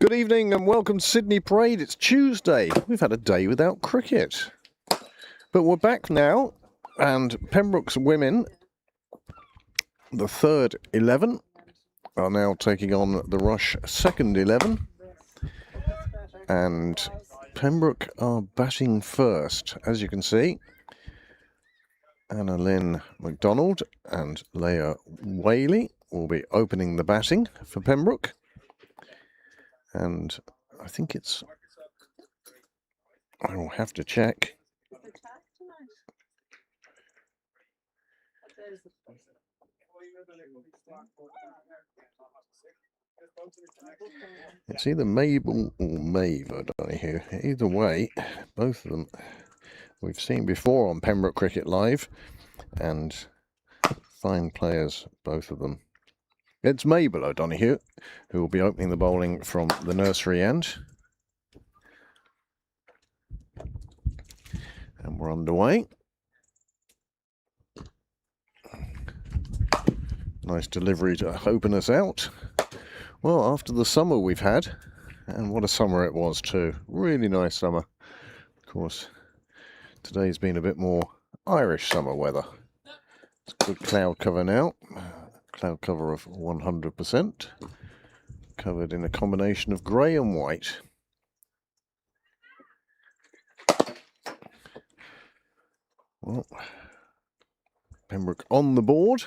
Good evening and welcome to Sydney Parade. It's Tuesday. We've had a day without cricket. But we're back now, and Pembroke's women, the third 11, are now taking on the Rush second 11. And Pembroke are batting first, as you can see. Anna Lynn MacDonald and Leah Whaley will be opening the batting for Pembroke. And I think I will have to check. It's either Mabel or Maeve, I don't know who. Either way, both of them we've seen before on Pembroke Cricket Live, and fine players, both of them. It's Mabel O'Donoghue who will be opening the bowling from the nursery end. And we're underway. Nice delivery to open us out. Well, after the summer we've had, and what a summer it was too. Really nice summer. Of course, today's been a bit more Irish summer weather. It's good cloud cover now. Cloud cover of 100%. Covered in a combination of grey and white. Well, Pembroke on the board.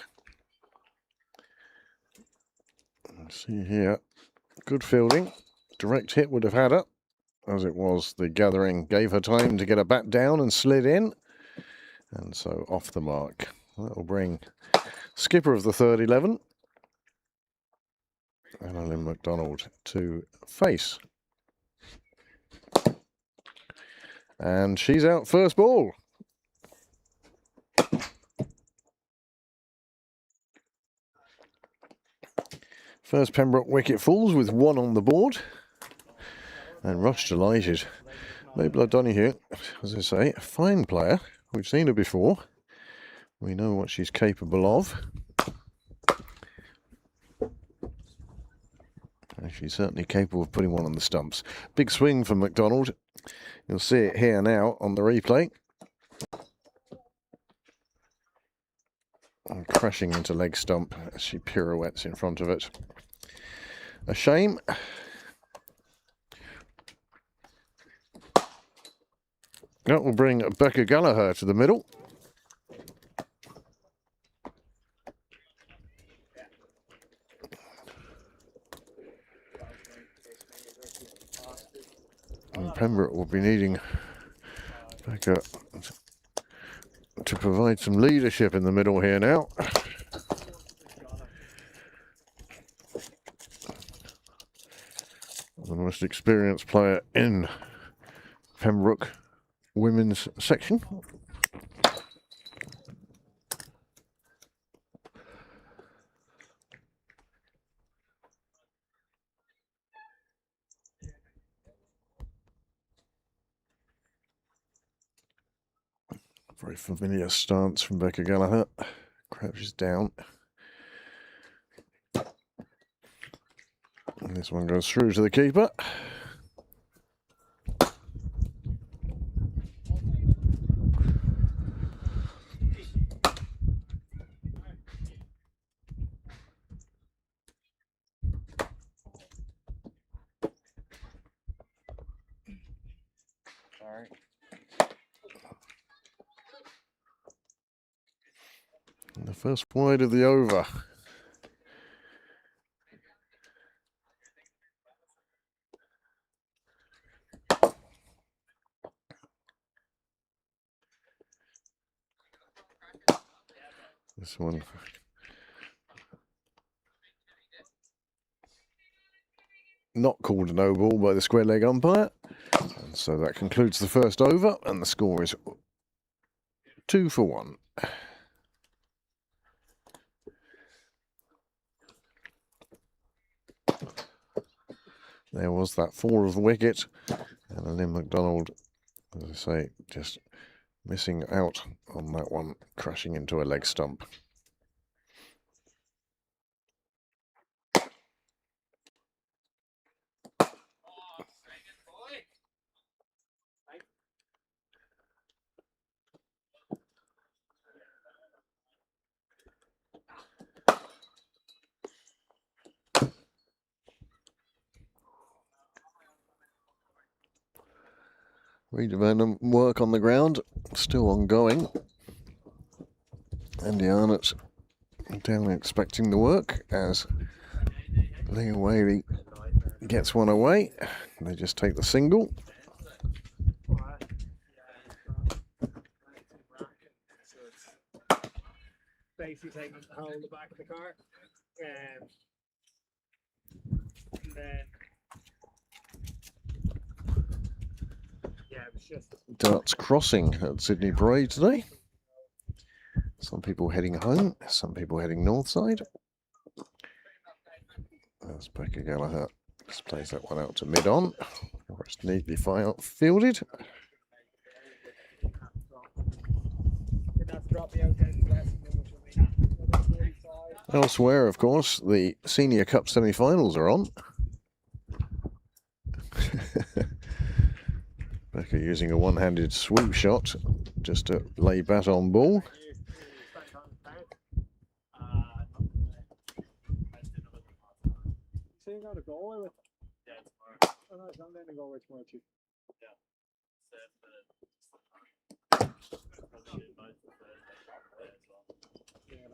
Let's see here, good fielding. Direct hit would have had her. As it was, the gathering gave her time to get a bat down and slid in. And so off the mark. That will bring skipper of the third 11, Anna Lynn MacDonald, to face. And she's out first ball. First Pembroke wicket falls with one on the board. And Rush delighted. Mabel O'Donoghue, as I say, a fine player. We've seen her before. We know what she's capable of. And she's certainly capable of putting one on the stumps. Big swing from MacDonald. You'll see it here now on the replay. And crashing into leg stump as she pirouettes in front of it. A shame. That will bring Becca Gallagher to the middle. And Pembroke will be needing Becca to provide some leadership in the middle here now. The most experienced player in Pembroke women's section. Very familiar stance from Becca Gallagher. Crouches down. And this one goes through to the keeper. And the first wide of the over. This one not called a no ball by the square leg umpire. And so that concludes the first over, and the score is 2-1. There was that four of the wicket, and Lynn MacDonald, as I say, just missing out on that one, crashing into a leg stump. Redevelopment work on the ground still ongoing. And Diana's down expecting the work as Liam Whaley gets one away. They just take the single. Basically taking the whole the back of the car. And then yeah, it was just Darts crossing at Sydney Parade today. Some people heading home, some people heading north side. There's Becca Gallagher. Just plays that one out to mid-on, where it's neatly fielded. Elsewhere, of course, the Senior Cup semi-finals are on. Becca using a one-handed swoop shot just to lay bat on ball. So you got a goal with? Yeah, tomorrow. Oh no, I'm going to go with tomorrow too.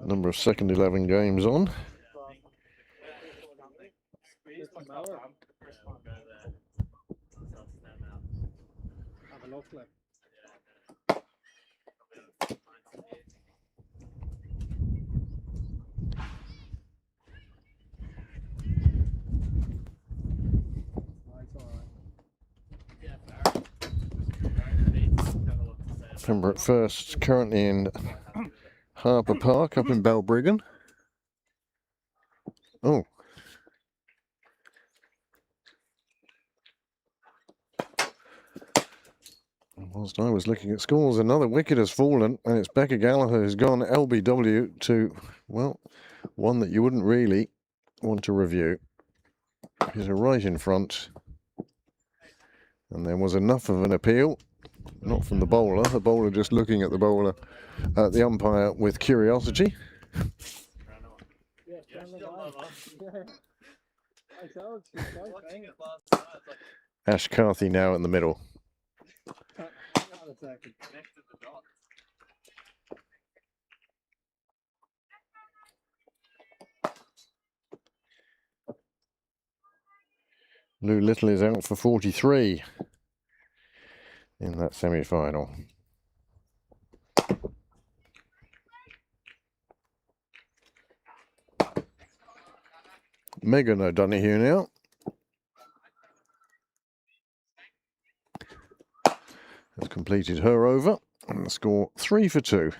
Number of second 11 games on. Have a look, like. Pembroke first, currently in Harper Park up in Balbriggan. Oh. Whilst I was looking at scores, another wicket has fallen, and it's Becca Gallagher who's gone LBW to, well, one that you wouldn't really want to review. He's right in front. And there was enough of an appeal, not from the bowler just looking at the umpire with curiosity. Ash Carthy now in the middle. Lou Little is out for 43 in that semi-final. Megan O'Donoghue now. Has completed her over and the score 3 for 2.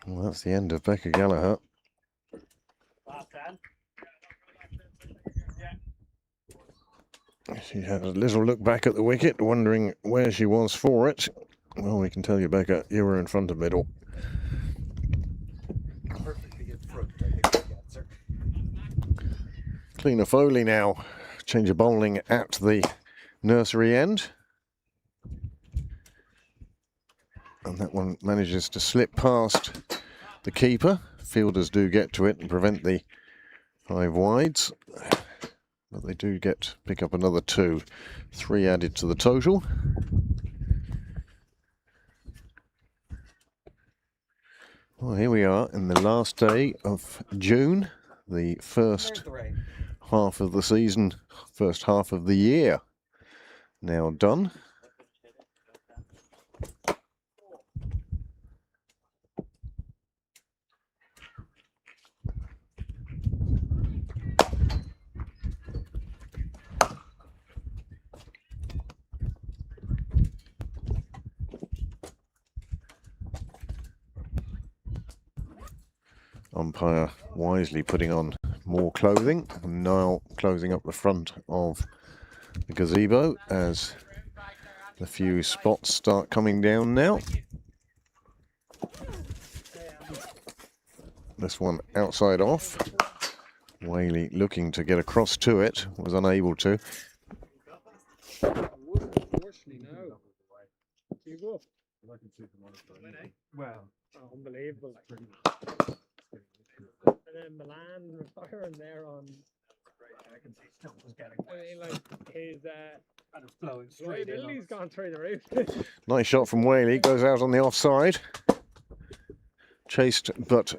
Well, that's the end of Becca Gallagher. She had a little look back at the wicket, wondering where she was for it. Well, we can tell you, Becca, you were in front of middle. Cleaner Foley now. Change of bowling at the nursery end. And that one manages to slip past the keeper. Fielders do get to it and prevent the 5 wides. But they do pick up another 2. 3 added to the total. Well, here we are in the last day of June, the first half of the season, first half of the year now done. Umpire wisely putting on more clothing, and now closing up the front of the gazebo as the few spots start coming down now. This one outside off. Whaley looking to get across to it, was unable to. You go. Well, Unbelievable. And then Milan retiring there on. I can see stuff was getting I mean, like his kind of flowing straight in. liability's gone through the roof. Nice shot from Whaley, goes out on the offside. Chased but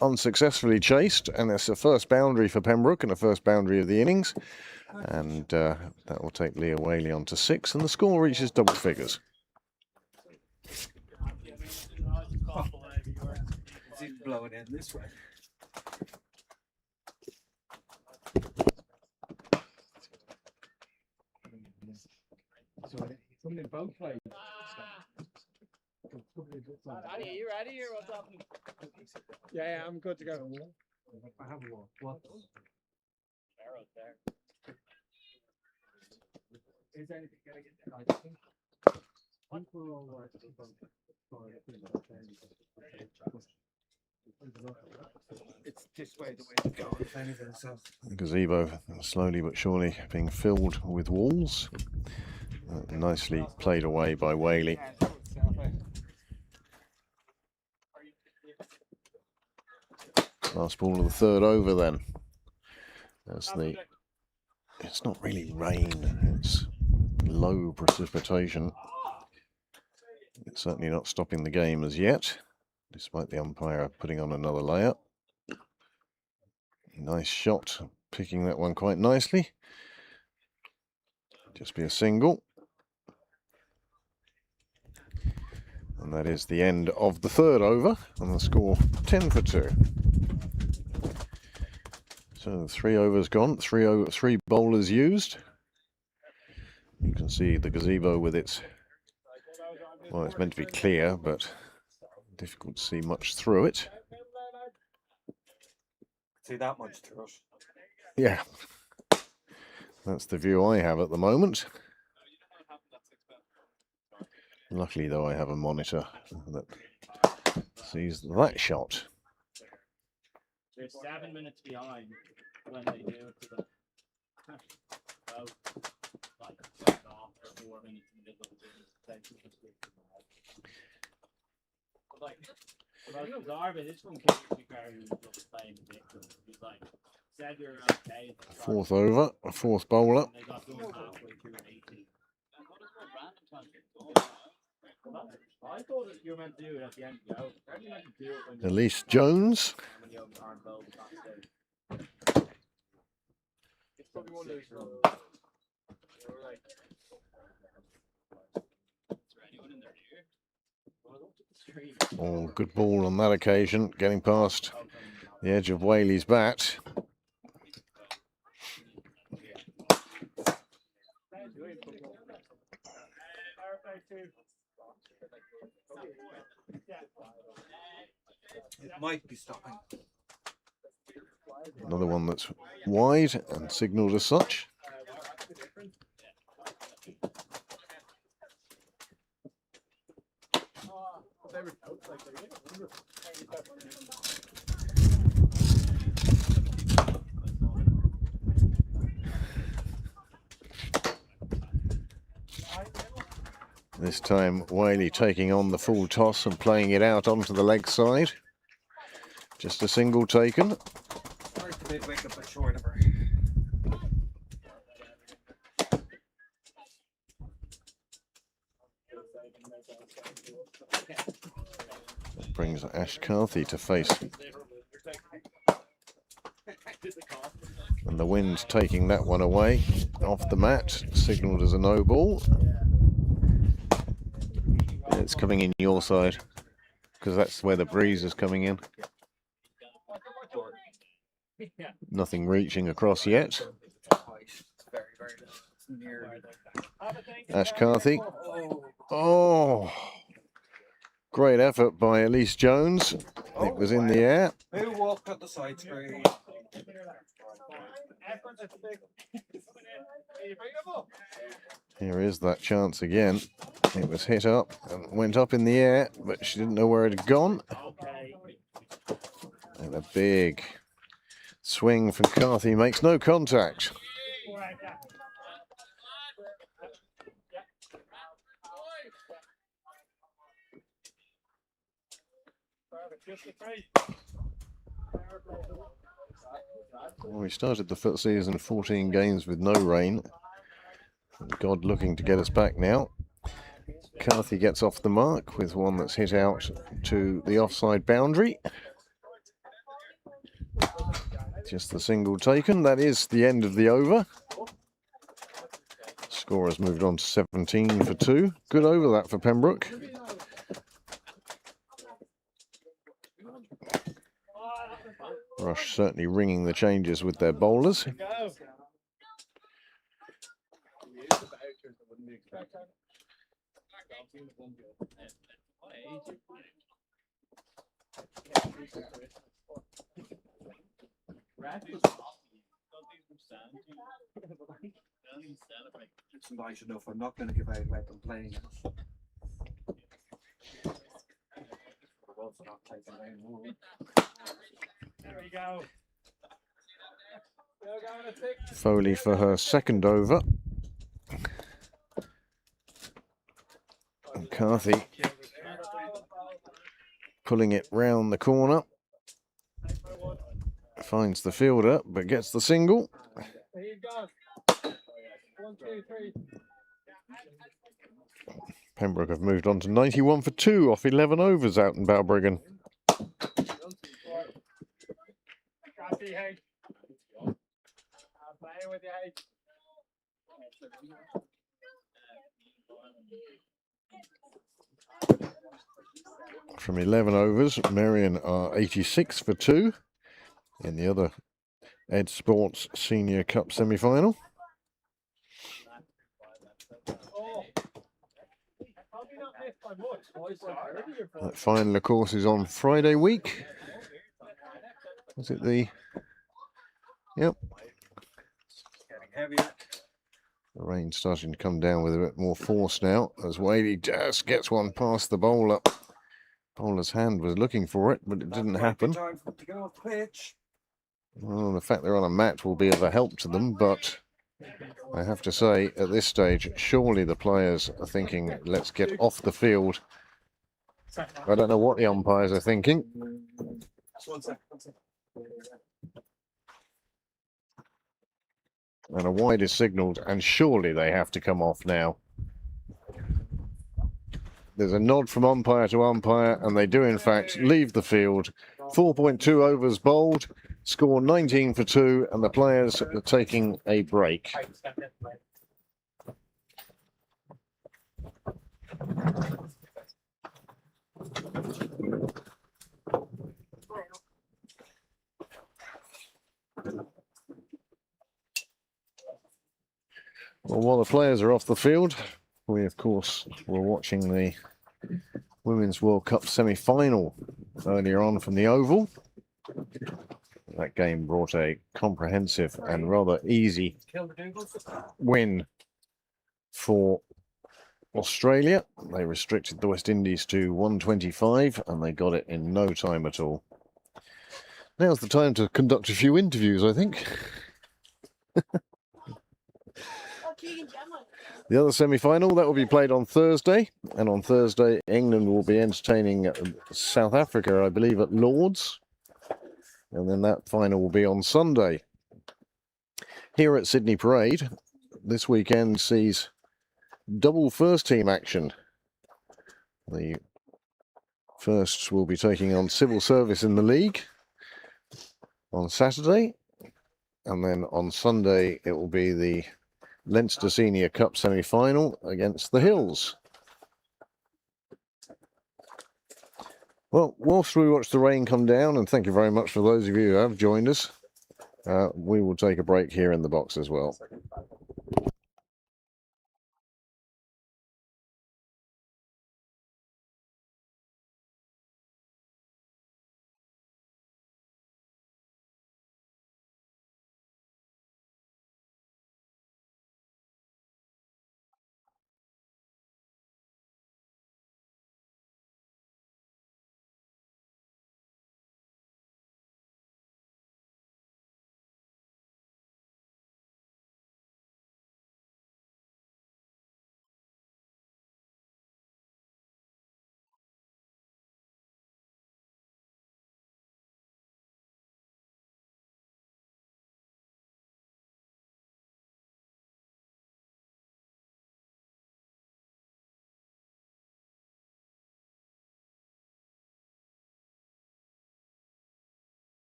unsuccessfully chased, and it's a first boundary for Pembroke and a first boundary of the innings. And that will take Leah Whaley on to 6, and the score reaches double figures. It's even blowing in this way. So he's coming in both ways. Danny, are you ready or what's happening? Yeah, I'm good to go. I have a walk. What? Arrows there. Is anything going to get there? I think we're all right. It's this way the way to go. If anything, so. Gazebo slowly but surely being filled with walls. Nicely played away by Whaley. Last ball of the third over then. It's not really rain, it's low precipitation. It's certainly not stopping the game as yet, despite the umpire putting on another layer. Nice shot, picking that one quite nicely. Just be a single. And that is the end of the third over, and the score 10 for 2. So 3 overs gone, 3 bowlers used. You can see the gazebo with its, well, it's meant to be clear, but difficult to see much through it. See that much through it. Yeah, that's the view I have at the moment. Luckily, though, I have a monitor that sees that shot. They're 7 minutes behind when they do it to the like off 4 minutes in the middle of the like if I was observing this one came to be very just playing the victim. He's like said you're okay. Fourth over, a fourth bowler. They got done halfway through 18. I thought that you were meant to do it at the end of the over. How do you meant to do it when Elise Jones. when you aren't bowled at that stage? It's probably one of those. Is there anyone in there here? Oh, good ball on that occasion, getting past the edge of Whaley's bat. It might be stopping. Another one that's wide and signalled as such. This time Whaley taking on the full toss and playing it out onto the leg side. Just a single taken. Where's the mid wicket but short of her? Brings Ash Carthy to face. And the wind taking that one away off the mat, signalled as a no ball. It's coming in your side because that's where the breeze is coming in. Nothing reaching across yet. Ash Carthy. Oh, great effort by Elise Jones. It was in the air. Who walked up the side screen? Here is that chance again. It was hit up and went up in the air, but she didn't know where it had gone. And a big swing from Carthy makes no contact. Well, we started the season 14 games with no rain. God looking to get us back now. Carthy gets off the mark with one that's hit out to the offside boundary. Just the single taken. That is the end of the over. Score has moved on to 17 for 2. Good over that for Pembroke. Rush certainly ringing the changes with their bowlers. It's nice enough. I'm not going to give out about them playing. There we go. Foley for her second over. And Carthy pulling it round the corner. Finds the fielder, but gets the single. There you go. 1, 2, 3. Pembroke have moved on to 91 for 2 off 11 overs out in Balbriggan. From 11 overs, Marion are 86 for 2 in the other Ed Sports Senior Cup semi-final. That final, of course, is on Friday week. Is it the... Yep. The rain's starting to come down with a bit more force now, as Wadey just gets one past the bowler. Bowler's hand was looking for it, but it didn't happen. Well, the fact they're on a mat will be of a help to them, but I have to say, at this stage, surely the players are thinking, let's get off the field. I don't know what the umpires are thinking. And a wide is signalled, and surely they have to come off now. There's a nod from umpire to umpire, and they do in fact leave the field. 4.2 overs bowled, score 19 for 2, and the players are taking a break. Well, while the players are off the field, we of course were watching the Women's World Cup semi-final earlier on from the Oval. That game brought a comprehensive and rather easy win for Australia. They restricted the West Indies to 125 and they got it in no time at all. Now's the time to conduct a few interviews, I think. The other semi-final, that will be played on Thursday. And on Thursday, England will be entertaining South Africa, I believe, at Lord's. And then that final will be on Sunday. Here at Sydney Parade, this weekend sees double first-team action. The firsts will be taking on Civil Service in the league on Saturday. And then on Sunday, it will be the Leinster Senior Cup semi-final against the Hills. Well, whilst we watch the rain come down, and thank you very much for those of you who have joined us, we will take a break here in the box as well.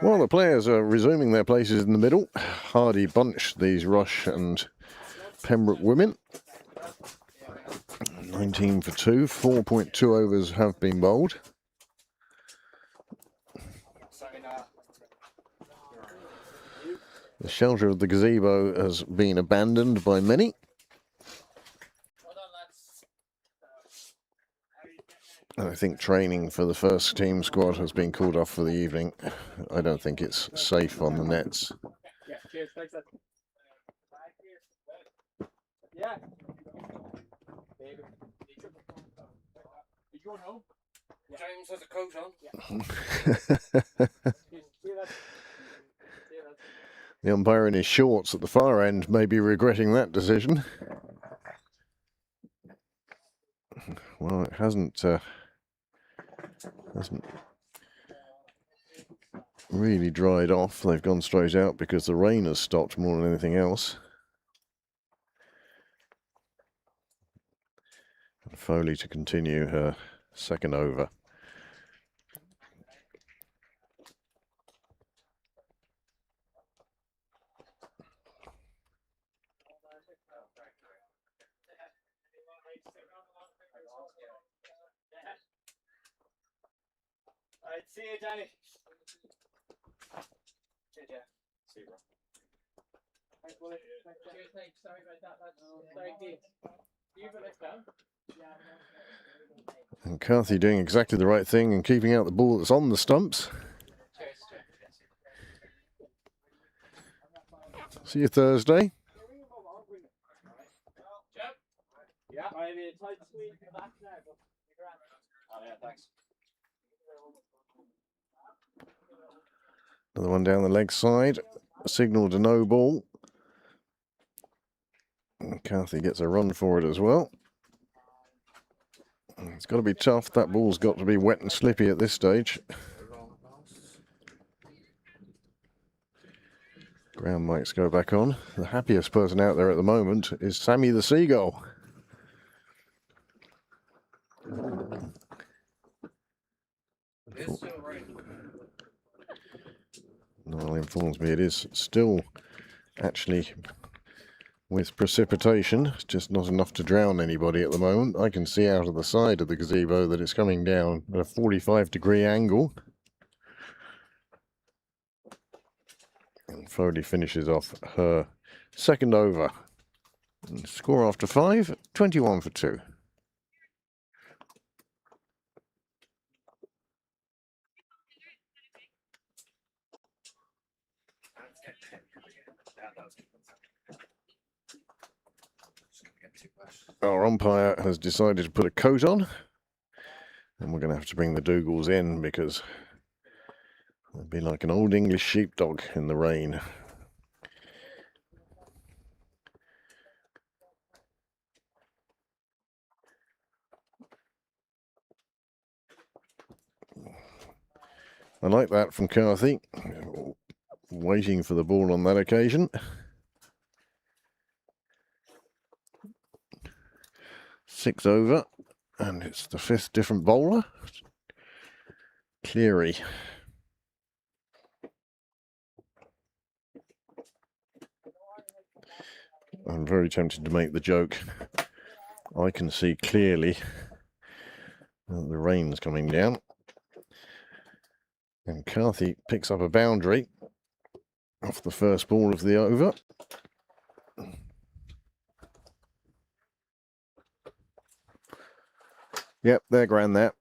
While the players are resuming their places in the middle, hardy bunch, these Rush and Pembroke women. 19 for 2, 4.2 overs have been bowled. The shelter of the gazebo has been abandoned by many. And I think training for the first team squad has been called off for the evening. I don't think it's safe on the nets. Yeah, cheers, thanks. Yeah. You going home? James has a coat on. The umpire in his shorts at the far end may be regretting that decision. Well, it hasn't really dried off. They've gone straight out because the rain has stopped more than anything else. And Foley to continue her second over. Alright, see you, Johnny. See you, Jeff. See you, bro. Thanks, Willie. Cheers, thanks. Sorry about that, lads. Thank you. You have a next down? And Carthy doing exactly the right thing and keeping out the ball that's on the stumps. See you Thursday. Yeah, I mean, tight squeeze in the back now, but you're grand. Oh, yeah, thanks. Another one down the leg side. A signal to no ball. And Carthy gets a run for it as well. It's got to be tough. That ball's got to be wet and slippy at this stage. Ground mics go back on. The happiest person out there at the moment is Sammy the Seagull. Niall informs me it is still actually with precipitation, just not enough to drown anybody at the moment. I can see out of the side of the gazebo that it's coming down at a 45-degree angle. And Foley finishes off her second over. And score after 5, 21 for 2. Our umpire has decided to put a coat on, and we're going to have to bring the Dougals in because it'd be like an old English sheepdog in the rain. I like that from Carthy, waiting for the ball on that occasion. 6 over, and it's the 5th different bowler. Cleary. I'm very tempted to make the joke. I can see clearly that the rain's coming down. And Carthy picks up a boundary off the first ball of the over. Yep, they're grand that.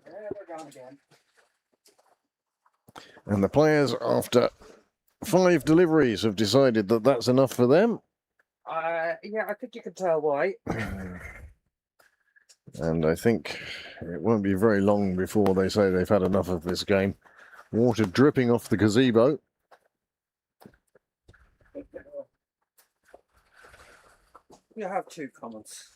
Yeah, they're gone again. And the players, after 5 deliveries, have decided that that's enough for them. Yeah, I think you can tell why. And I think it won't be very long before they say they've had enough of this game. Water dripping off the gazebo. You have 2 comments.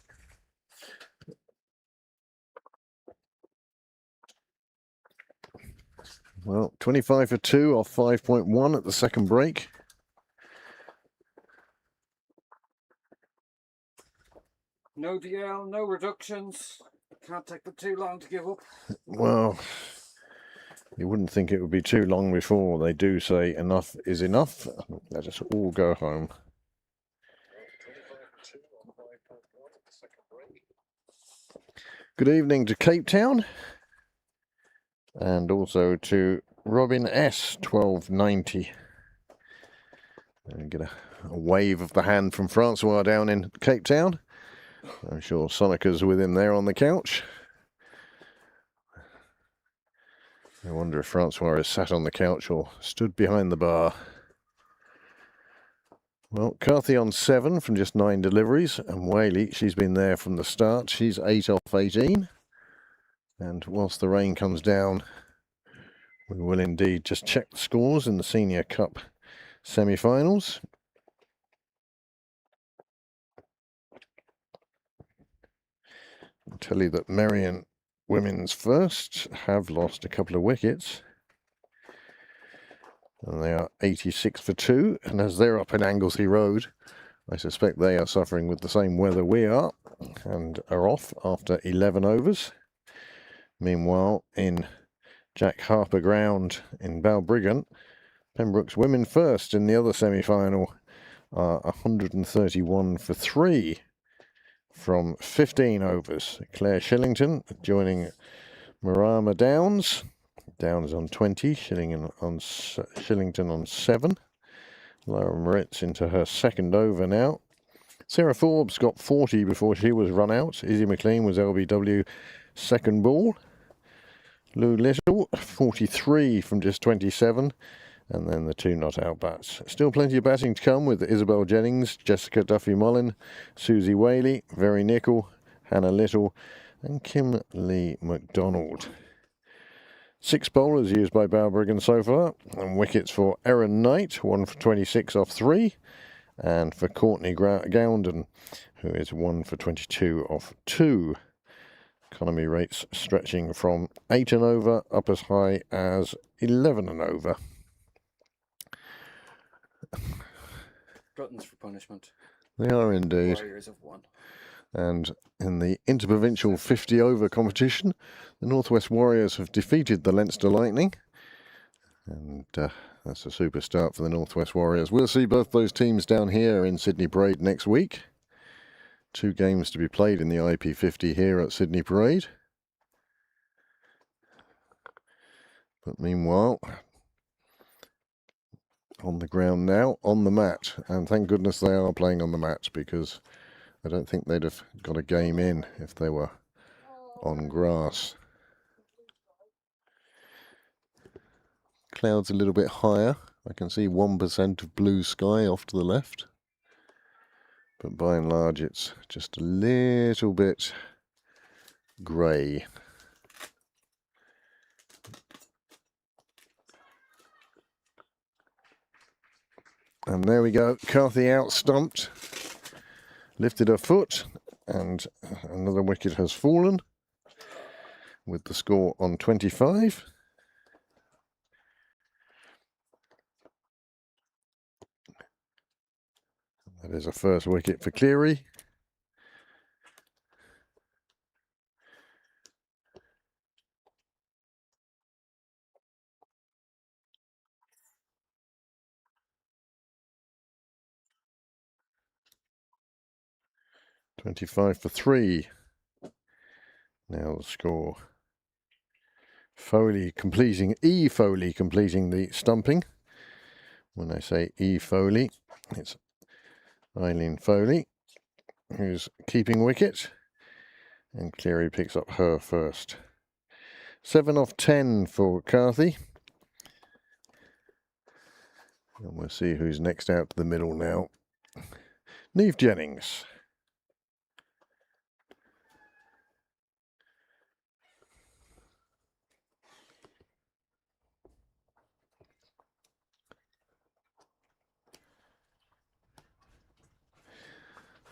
Well, 25 for 2 off 5.1 at the second break. No DL, no reductions. Can't take them too long to give up. Well, you wouldn't think it would be too long before they do say enough is enough. Let us all go home. Good evening to Cape Town, and also to Robin S 1290. And get a wave of the hand from Francois down in Cape Town. I'm sure Sonica's with him there on the couch. I wonder if Francois is sat on the couch or stood behind the bar. Well, Carthy on 7 from just 9 deliveries, and Whaley, she's been there from the start. She's 8 off 18. And whilst the rain comes down, we will indeed just check the scores in the Senior Cup semi-finals. I'll tell you that Marion Women's First have lost a couple of wickets. And they are 86 for 2. And as they're up in Anglesey Road, I suspect they are suffering with the same weather we are and are off after 11 overs. Meanwhile, in Jack Harper Ground in Balbriggan, Pembroke's Women First in the other semi-final are 131 for 3 from 15 overs. Claire Shillington joining Marama Downs. Downs on 20, Shillington on 7. Laura Moritz into her second over now. Sarah Forbes got 40 before she was run out. Izzy McLean was LBW second ball. Lou Little, 43 from just 27. And then the 2 not out bats. Still plenty of batting to come with Isabel Jennings, Jessica Duffy-Mullin, Susie Whaley, Very Nicol, Hannah Little, and Kim Lee McDonald. 6 bowlers used by Balbriggan so far, and wickets for Erin Knight, 1 for 26 off 3, and for Courtney Gownden, who is 1 for 22 off 2. Economy rates stretching from 8 and over up as high as 11 and over. Gluttons for punishment. They are indeed. Warriors have won. And in the interprovincial 50 over competition, the Northwest Warriors have defeated the Leinster Lightning. And that's a super start for the Northwest Warriors. We'll see both those teams down here in Sydney Parade next week. 2 games to be played in the IP50 here at Sydney Parade. But meanwhile, on the ground now, on the mat. And thank goodness they are playing on the mat, because I don't think they'd have got a game in if they were on grass. Clouds a little bit higher. I can see 1% of blue sky off to the left. But by and large, it's just a little bit grey. And there we go, Carthy out stumped, lifted her foot, and another wicket has fallen with the score on 25. That is a first wicket for Cleary. $25 for 3. Now the score. Foley completing the stumping. When I say E. Foley, it's Eileen Foley who's keeping wicket, and Cleary picks up her first. 7 off 10 for Carthy. And we'll see who's next out to the middle now. Neve Jennings.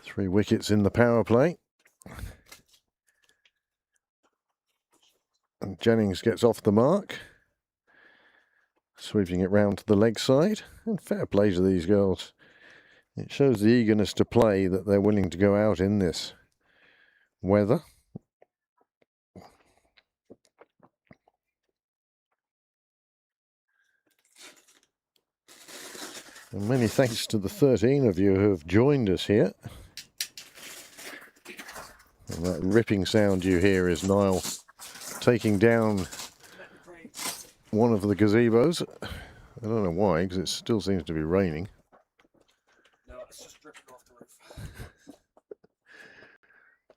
Three wickets in the power play. And Jennings gets off the mark, sweeping it round to the leg side. And fair play to these girls. It shows the eagerness to play that they're willing to go out in this weather. And many thanks to the 13 of you who have joined us here. And that ripping sound you hear is Niall taking down one of the gazebos. I don't know why, because it still seems to be raining. No, it's just dripping off the roof.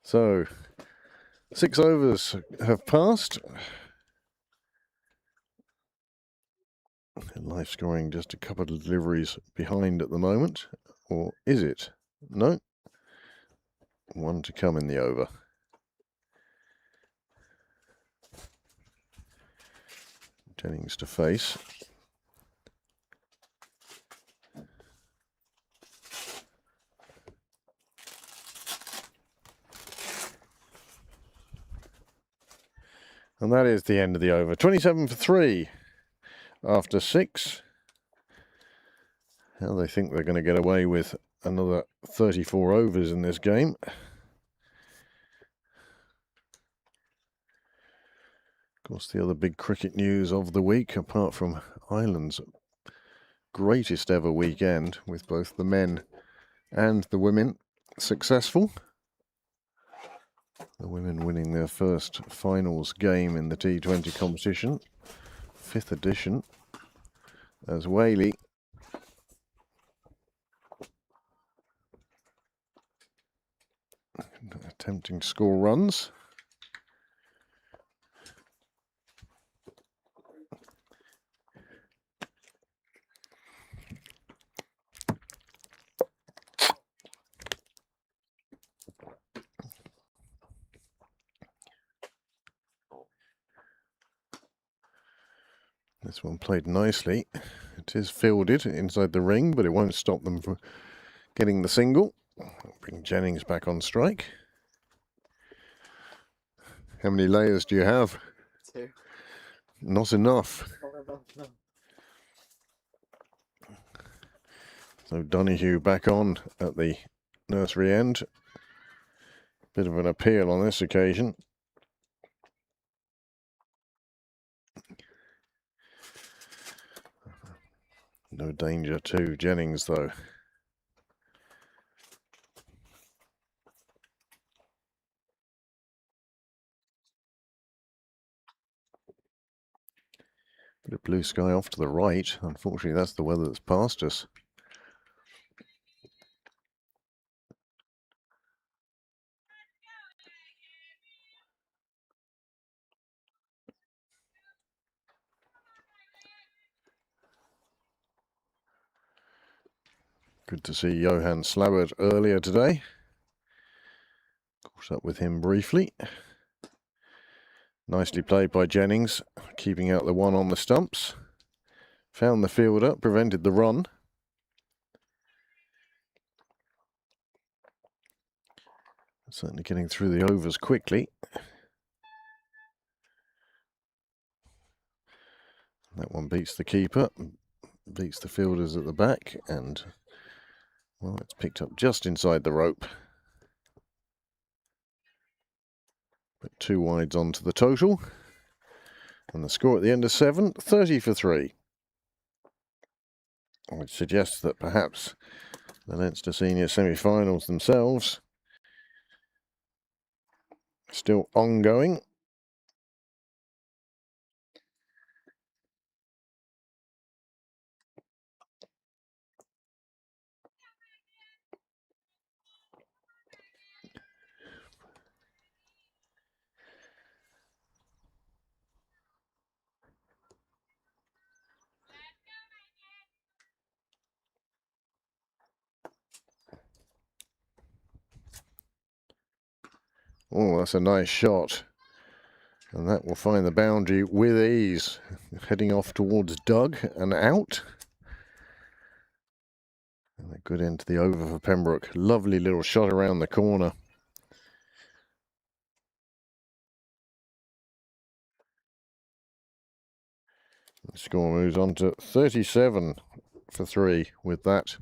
So, 6 overs have passed. And life scoring just a couple of deliveries behind at the moment. Or is it? No. One to come in the over. Jennings to face. And that is the end of the over. 27 for 3 after 6. How they think they're going to get away with another 34 overs in this game. Of course, the other big cricket news of the week, apart from Ireland's greatest ever weekend, with both the men and the women successful. The women winning their first finals game in the T20 competition, 5th edition, as Whaley attempting to score runs. This one played nicely. It is fielded inside the ring, but it won't stop them from getting the single. Bring Jennings back on strike. How many layers do you have? 2. Not enough. No. So Donahue back on at the nursery end. Bit of an appeal on this occasion. No danger to Jennings though. Bit of blue sky off to the right. Unfortunately, that's the weather that's past us. Good to see Johan Slabbert earlier today. Caught up with him briefly. Nicely played by Jennings, keeping out the one on the stumps. Found the fielder, prevented the run. Certainly getting through the overs quickly. That one beats the keeper, beats the fielders at the back, and, well, it's picked up just inside the rope. But 2 wides onto the total. And the score at the end of 7, 30 for 3. Which suggests that perhaps the Leinster Senior semi-finals themselves still ongoing. Oh, that's a nice shot. And that will find the boundary with ease. Heading off towards Doug and out. And a good end to the over for Pembroke. Lovely little shot around the corner. The score moves on to 37 for 3 with that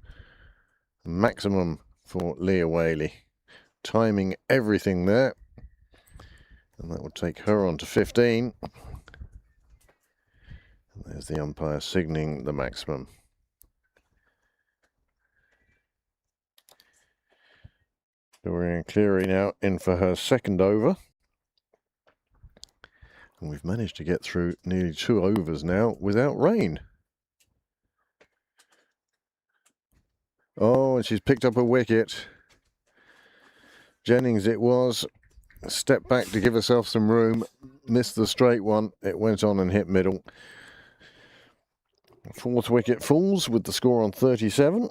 maximum for Leah Whaley. Timing everything there. And that will take her on to 15. And there's the umpire signalling the maximum. Dorian Cleary now in for her second over. And we've managed to get through nearly 2 overs now without rain. Oh, and she's picked up a wicket. Jennings it was. Stepped back to give herself some room. Missed the straight one. It went on and hit middle. 4th wicket falls with the score on 37.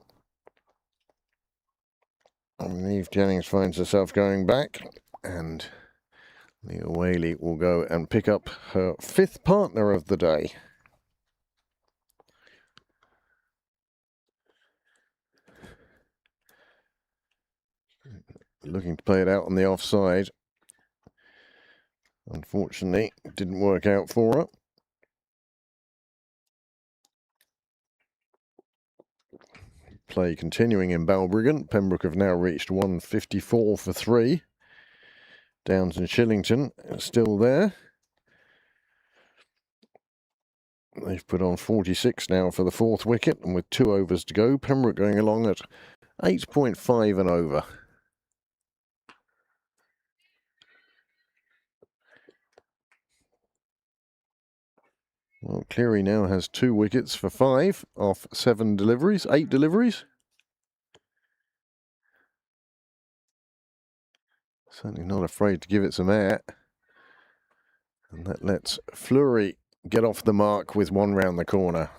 I believe Jennings finds herself going back, and Leah Whaley will go and pick up her 5th partner of the day. Looking to play it out on the offside. Unfortunately, it didn't work out for her. Play continuing in Balbriggan. Pembroke have now reached 154 for 3. Downs and Shillington are still there. They've put on 46 now for the 4th wicket, and with 2 overs to go, Pembroke going along at 8.5 and over. Well, Cleary now has 2 wickets for 5 off 7 deliveries, 8 deliveries. Certainly not afraid to give it some air. And that lets Fleury get off the mark with 1 round the corner.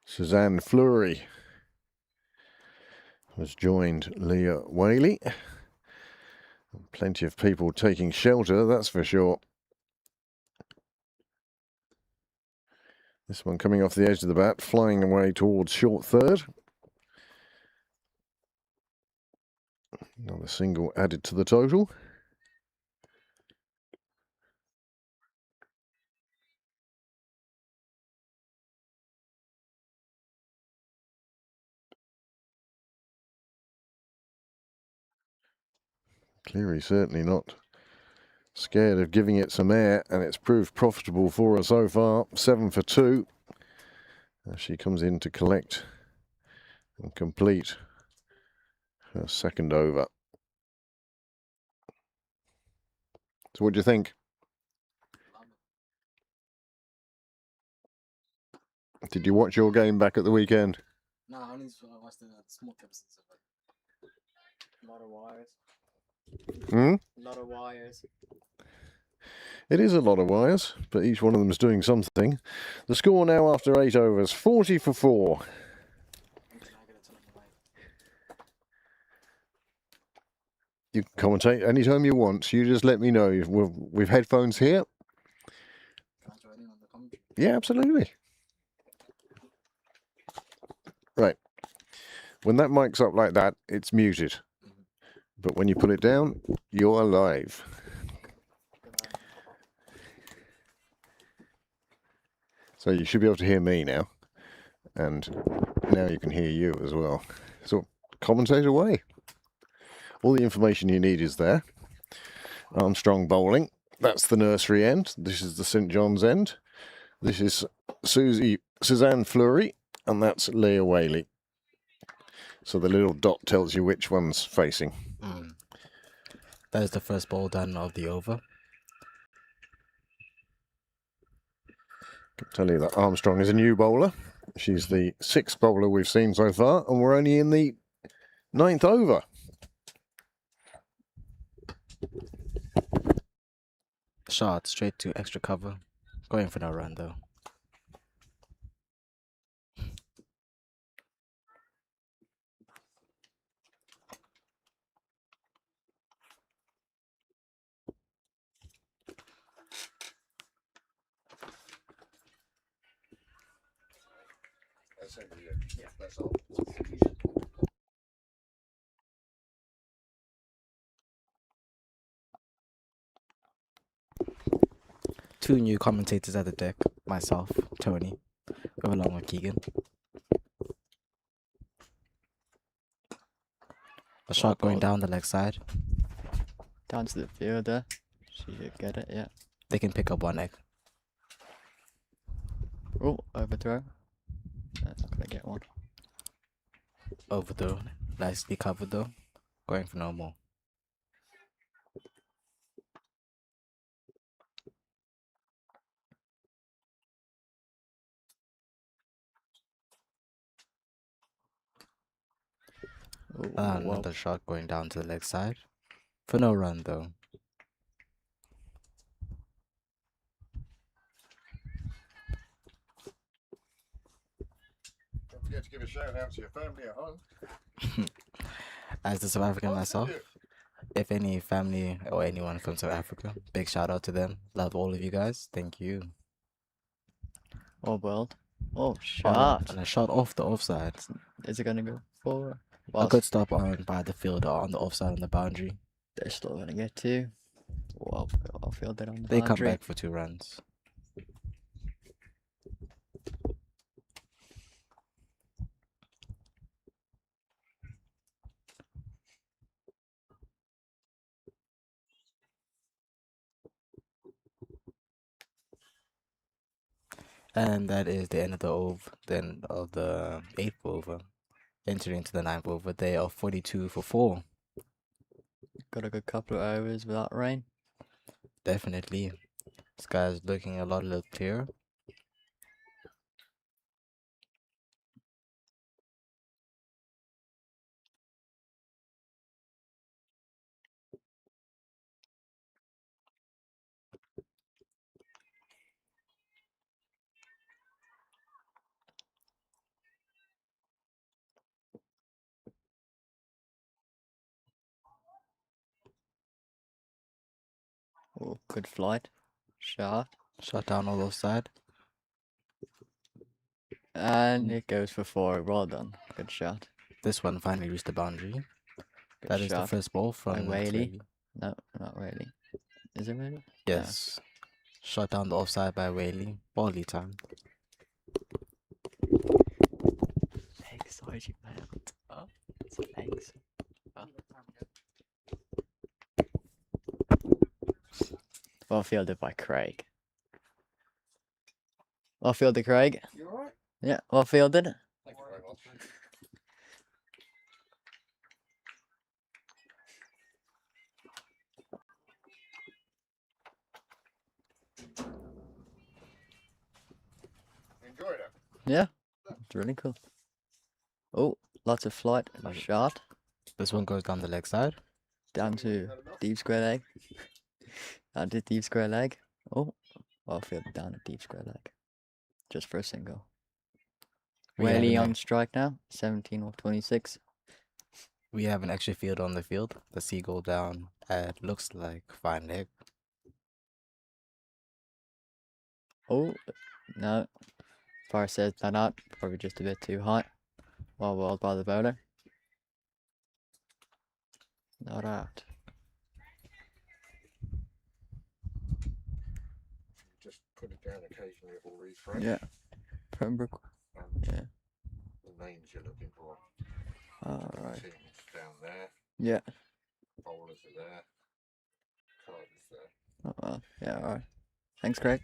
Suzanne Fleury has joined Leah Whaley. Plenty of people taking shelter, that's for sure. This one coming off the edge of the bat, flying away towards short third. Another single added to the total. Cleary certainly not scared of giving it some air, and it's proved profitable for her so far. 7 for 2. As she comes in to collect and complete her 2nd over. So what do you think? Did you watch your game back at the weekend? No, I only watched the small episodes of it. A lot of wires. Hmm? A lot of wires. It is a lot of wires, but each one of them is doing something. The score now after 8 overs, 40 for 4. You can commentate anytime you want. You just let me know. We've headphones here. Can I join in on the commentary? Yeah, absolutely. Right. When that mic's up like that, it's muted. But when you put it down, you're live. So you should be able to hear me now. And now you can hear you as well. So commentate away. All the information you need is there. Armstrong bowling. That's the nursery end. This is the St John's end. This is Suzanne Fleury. And that's Leah Whaley. So the little dot tells you which one's facing. That is the first ball done of the over. I can tell you that Armstrong is a new bowler. She's the 6th bowler we've seen so far, and we're only in the 9th over. Shot straight to extra cover. Going for no run though. That's all. Two new commentators at the deck. Myself, Tony, go along with Keegan. A shot going down the leg side. Down to the fielder. She should get it, yeah. They can pick up 1 egg. Oh, overthrow. Not gonna get one. Overthrow. Nicely covered though. Going for no more. Oh, well. Another shot going down to the leg side. For no run though. Don't forget to give a shout out to your family at home. As the South African myself, if any family or anyone from South Africa, big shout out to them. Love all of you guys. Thank you. Oh, well. Oh, Oh, shot. and a shot off the offside. Is it gonna go for? A good stop on by the fielder on the offside on the boundary. They're still gonna get two. Well, I'll field it on the They come boundary. back for 2 runs. And that is the end of the over, then of the 8th over. Entering into the 9th over, they are 42 for 4. Got a good couple of overs without rain. Definitely. Sky's looking a lot clearer. Oh, good flight. Shot. Shot down on the offside. And it goes for 4. Well done. Good shot. This one finally reached the boundary. Good That is the shot. first ball by from Whaley. Whaley. No, not really. Is it really? Yes. Shot down the offside by Whaley. Bally time. Thanks, why'd you play it? Oh, thanks. Oh. Well fielded by Craig. Well fielded, Craig. You alright? Yeah, well fielded. Thank you very much. Enjoyed it. Yeah, it's really cool. Oh, lots of flight and Like it. shot. This one goes down the leg side. Down to deep square leg. Down to deep square leg. Oh, well fielded down a deep square leg. Just for a single. We have Whaley an on ex- strike now. 17 or 26. We have an extra field on the field. The seagull down at looks like fine leg. Oh, no. Far says that out. Probably just a bit too high. Well bowled by the bowler. Not out. Just put it down occasionally, it will refresh. Yeah. Pembroke. Yeah. The names you're looking for. Alright. Teams down there. Yeah. Bowlers are there. Card is there. Oh, well. Yeah, alright. Thanks, Craig.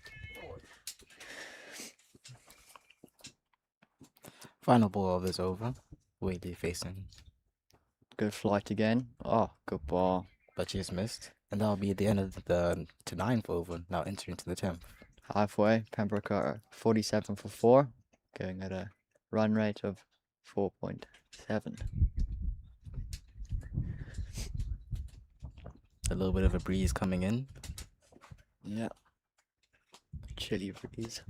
Final ball of this over. Whaley facing, Good flight again. Oh, good ball. but she's missed. And that'll be the end of the 9th over. Now entering to the 10th. Halfway. Pembroke are 47 for 4. Going at a run rate of 4.7. A little bit of a breeze coming in. Yeah. Chilly breeze.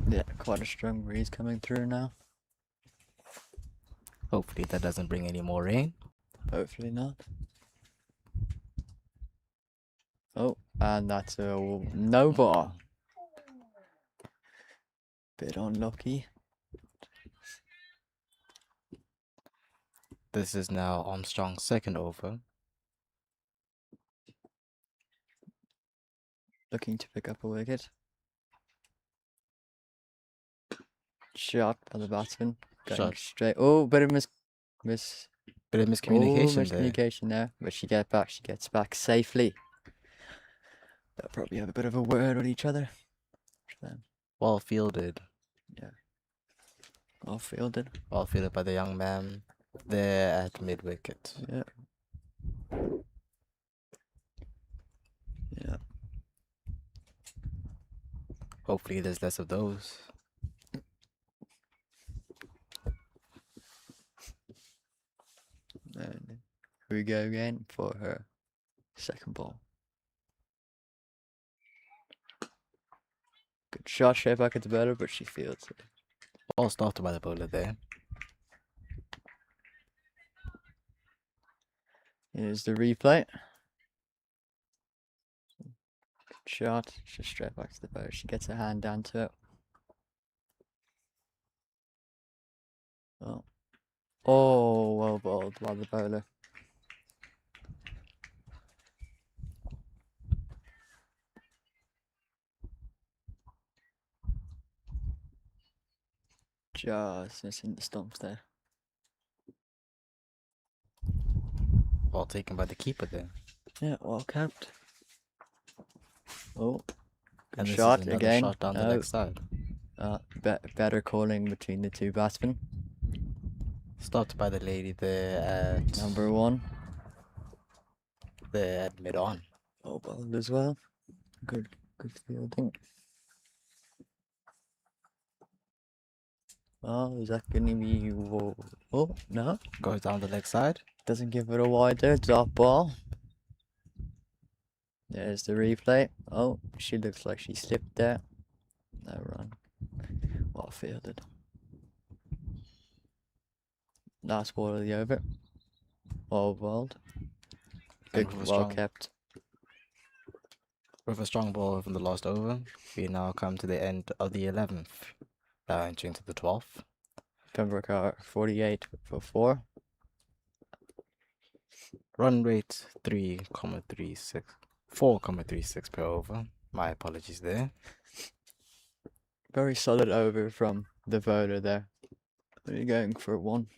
Yeah, quite a strong breeze coming through now. Hopefully that doesn't bring any more rain. Hopefully not. Oh, and that's a no ball. Bit unlucky. This is now Armstrong's second over. Looking to pick up a wicket. Shot by the batsman. Going Shot. straight. Oh, bit of Bit of oh, miscommunication there. miscommunication there. But she gets back safely. They'll probably have a bit of a word with each other. Well fielded. All fielded. Well fielded by the young man there at mid wicket. Yeah. Yeah. Hopefully there's less of those. And here we go again for her second ball. Good shot straight back at the bowler, but she fields it. Well started by the bowler there. Here's the replay. Good shot, just straight back to the bowler. She gets her hand down to it. Oh, well bowled by the bowler. Just missing the stumps there. Well taken by the keeper there. Yeah, well kept. Oh, And good this shot is another again. shot down the No. leg side. Better calling between the two batsmen. Stopped by the lady there at Number one. there at mid on. Oh, bowled as well. Good fielding. Oh, is that going to be... Whoa. Oh, no. Goes down the leg side. Doesn't give it a wide there. Drop ball. There's the replay. Oh, she looks like she slipped there. No run. Well fielded. Last ball of the over. Well bowled. And Good, with a well strong- kept. With a strong ball from the last over, we now come to the end of the 11th. Now entering to the 12th. Pembroke are 48 for 4. Run rate 4,36 per over. My apologies there. Very solid over from the bowler there. They're going for 1.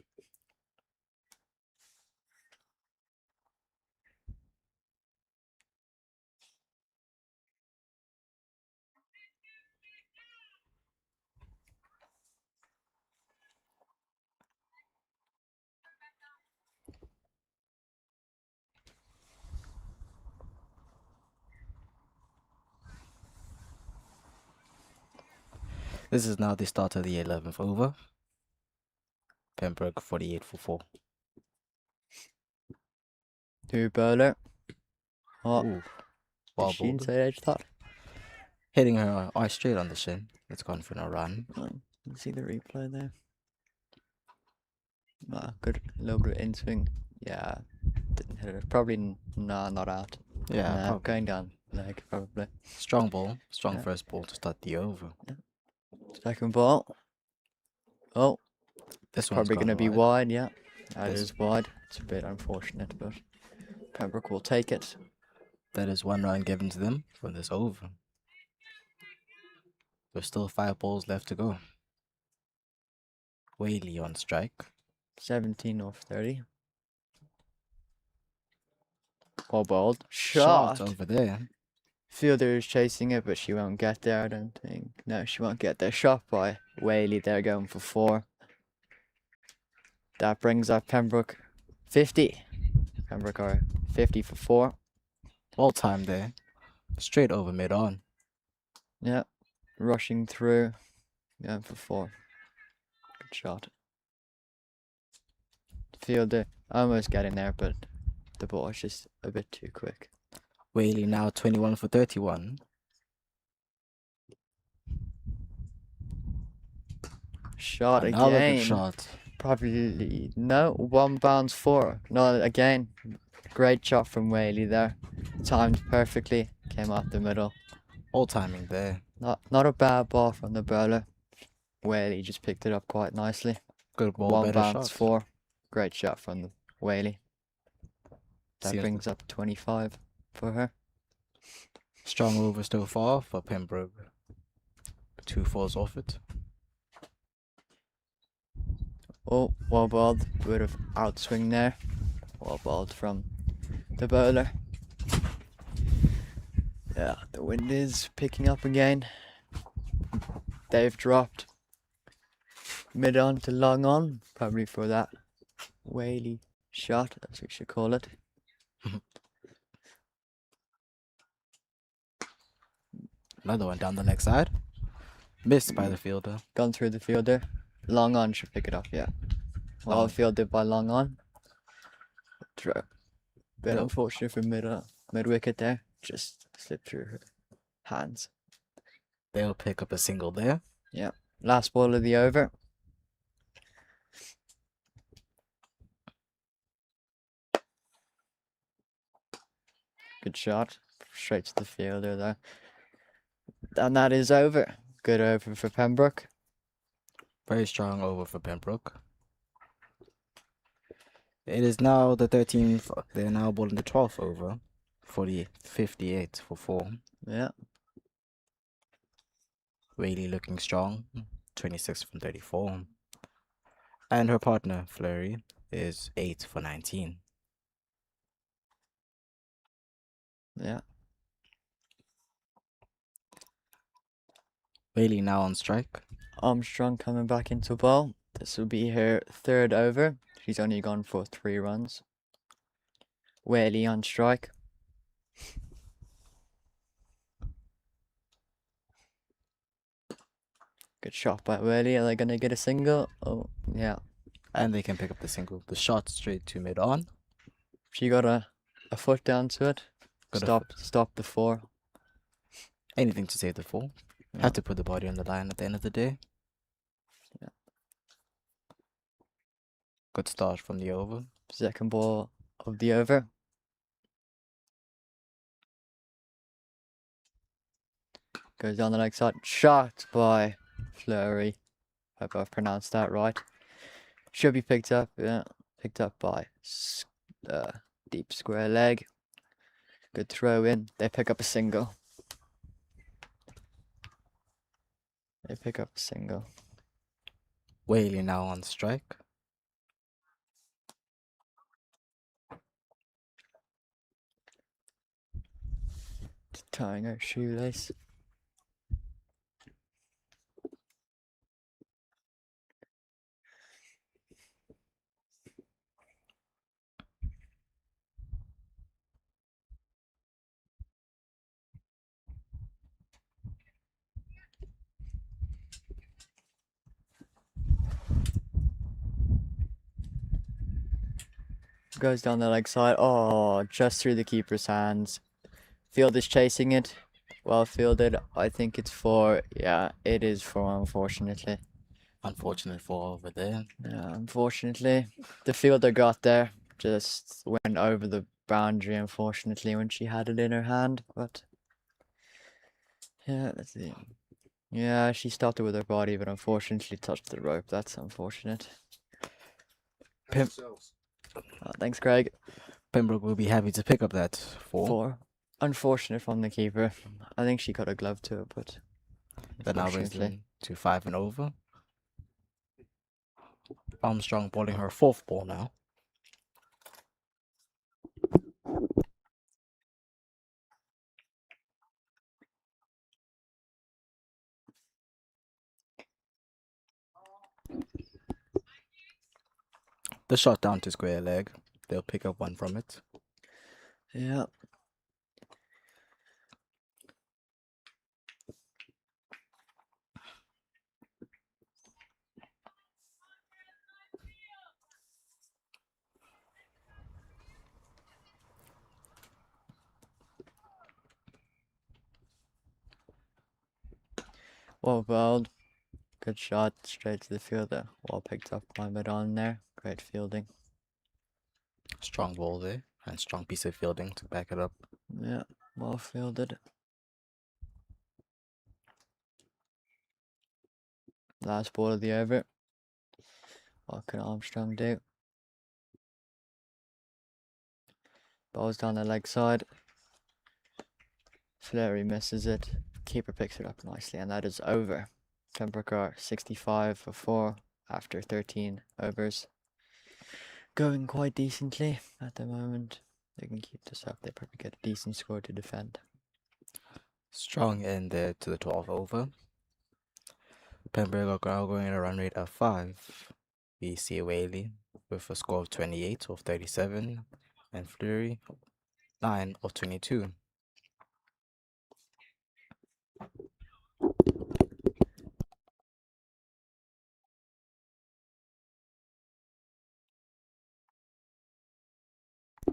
This is now the start of the 11th over. Pembroke 48 for 4. To bowler. Oh, Ooh. did Well she bowled. inside edge thought? Hitting her eye straight on the shin. It's gone for a run. You see the replay there? Good. A little bit in swing. Yeah. Didn't hit it. Probably not out. Yeah, Nah, probably. going down leg probably. Strong ball. Strong Yeah. first ball to start the over. Second ball. Oh, This one's probably gone going to be wide. wide. Yeah, that This- is wide. It's a bit unfortunate, but Pembroke will take it. That is 1 run given to them from this over. There's still 5 balls left to go. Whaley on strike. 17 off 30. Well bowled. Shot Shot. over there. Fielder is chasing it, but she won't get there, I don't think. No, she won't get there. Shot by Whaley there, going for 4. That brings up Pembroke 50. Pembroke are 50 for 4. Well timed there. Straight over mid on. Yeah, rushing through. Going for 4. Good shot. Fielder almost getting there, but the ball is just a bit too quick. Whaley now 21 for 31. Shot Another again. good shot. Probably no 1 bounce 4. No, again, great shot from Whaley there. Timed perfectly. Came off the middle. All timing there. Not a bad ball from the bowler. Whaley just picked it up quite nicely. Good ball, 1 better bounce shot. 4. Great shot from the Whaley. That Seems- brings up 25 for her. Strong over so far for Pembroke. 2 falls off it. Oh, well balled. Bit of outswing there. Well balled from the bowler. Yeah, the wind is picking up again. They've dropped mid on to long on, probably for that whaley shot, as we should call it. Another one down the next side. Missed by the fielder. Gone through the fielder. Long on should pick it up, yeah. Well Long. fielded by long on. Throw. Bit Yep. unfortunate for mid wicket there. Just slipped through her hands. They'll pick up a single there. Yeah. Last ball of the over. Good shot. Straight to the fielder there. And that is over. Good over for Pembroke. Very strong over for Pembroke. It is now the 13th. They're now bowling the 12th over for the 58 for 4. Yeah. Really looking strong. 26 from 34. And her partner, Fleury, is 8 for 19. Yeah. Bailey now on strike. Armstrong coming back into bowl. This will be her third over. She's only gone for 3 runs. Whaley on strike. Good shot by Whaley. Are they going to get a single? Oh, yeah. And they can pick up the single. The shot straight to mid on. She got a foot down to it. Got a Stop the 4. Anything to save the 4. Yeah. Had to put the body on the line at the end of the day. Yeah. Good start from the over. Second ball of the over. Goes down the leg side. Shot by Fleury. Hope I've pronounced that right. Should be picked up. Yeah. Picked up by deep square leg. Good throw in. They pick up a single. Whaley now on strike. Tying her shoelace. Goes down the leg side. Oh, just through the keeper's hands. Field is chasing it. Well fielded. I think it's 4. Yeah, it is 4, unfortunately. Unfortunate for over there. Yeah, unfortunately. The fielder got there. Just went over the boundary, unfortunately, when she had it in her hand. But yeah, let's see. Yeah, she stopped it with her body, but unfortunately touched the rope. That's unfortunate. Thanks, Craig. Pembroke will be happy to pick up that 4. 4. Unfortunate from the keeper. I think she got a glove to it, but That now brings them to 5 and over. Armstrong bowling her 4th ball now. The shot down to square leg. They'll pick up 1 from it. yeah. Well bowled. Good shot straight to the fielder. Well picked up by mid-on there. Great fielding. Strong ball there. And strong piece of fielding to back it up. Yeah, well fielded. Last ball of the over. What can Armstrong do? Ball's down the leg side. Fleury misses it. Keeper picks it up nicely, and that is over. Pembroke are 65 for 4. after 13 overs. Going quite decently at the moment. They can keep this up. They probably get a decent score to defend. Strong end there to the 12th over. Pembroke are now going at a run rate of 5. We see Whaley with a score of 28 of 37, and Fleury 9 of 22.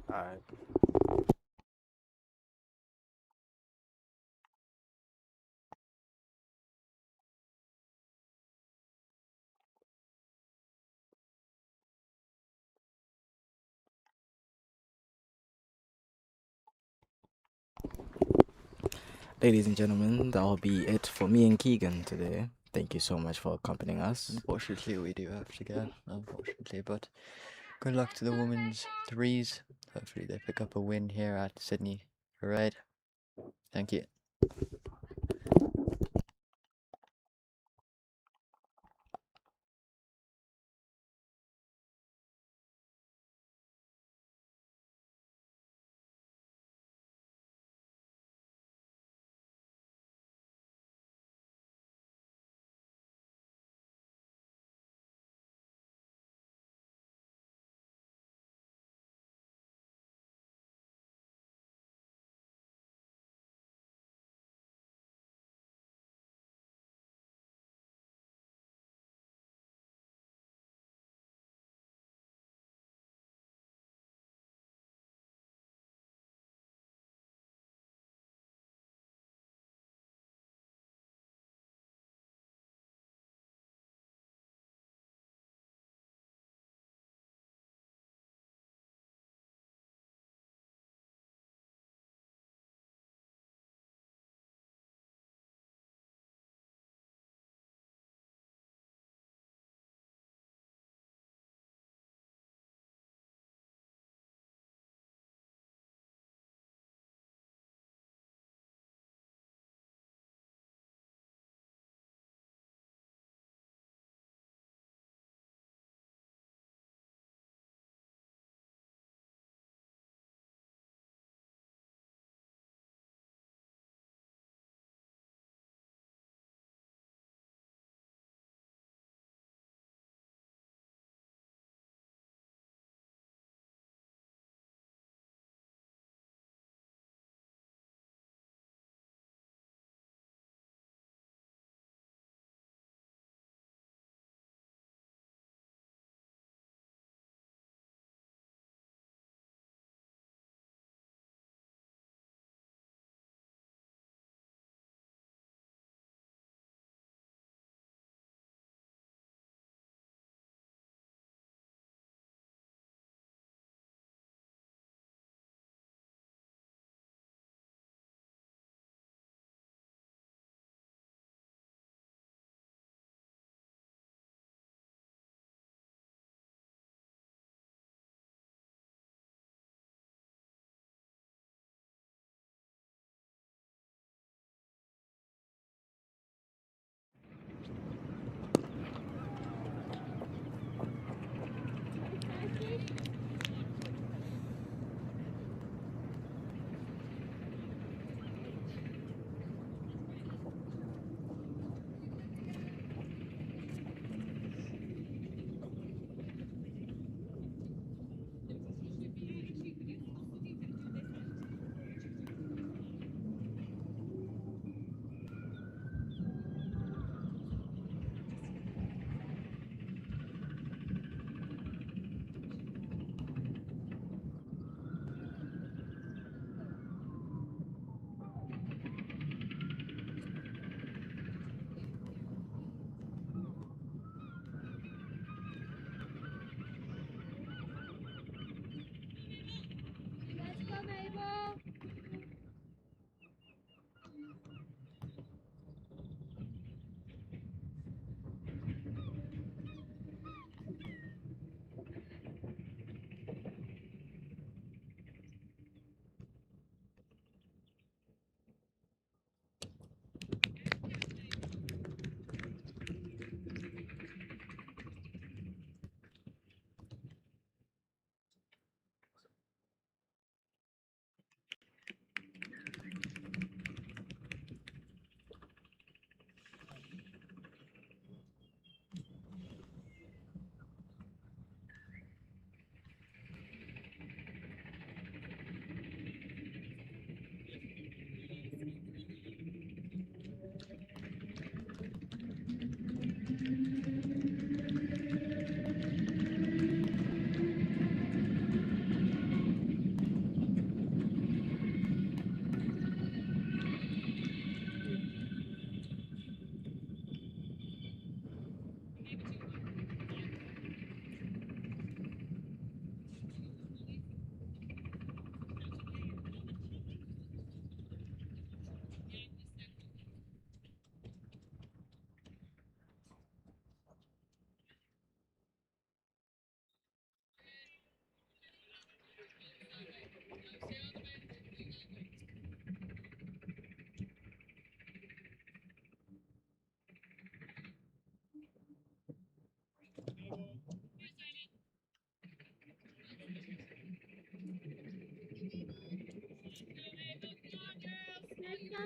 Alright. Ladies and gentlemen, that will be it for me and Keegan today. Thank you so much for accompanying us. Unfortunately, we do have to go. Unfortunately, but good luck to the women's threes. Hopefully, they pick up a win here at Sydney Parade. Thank you.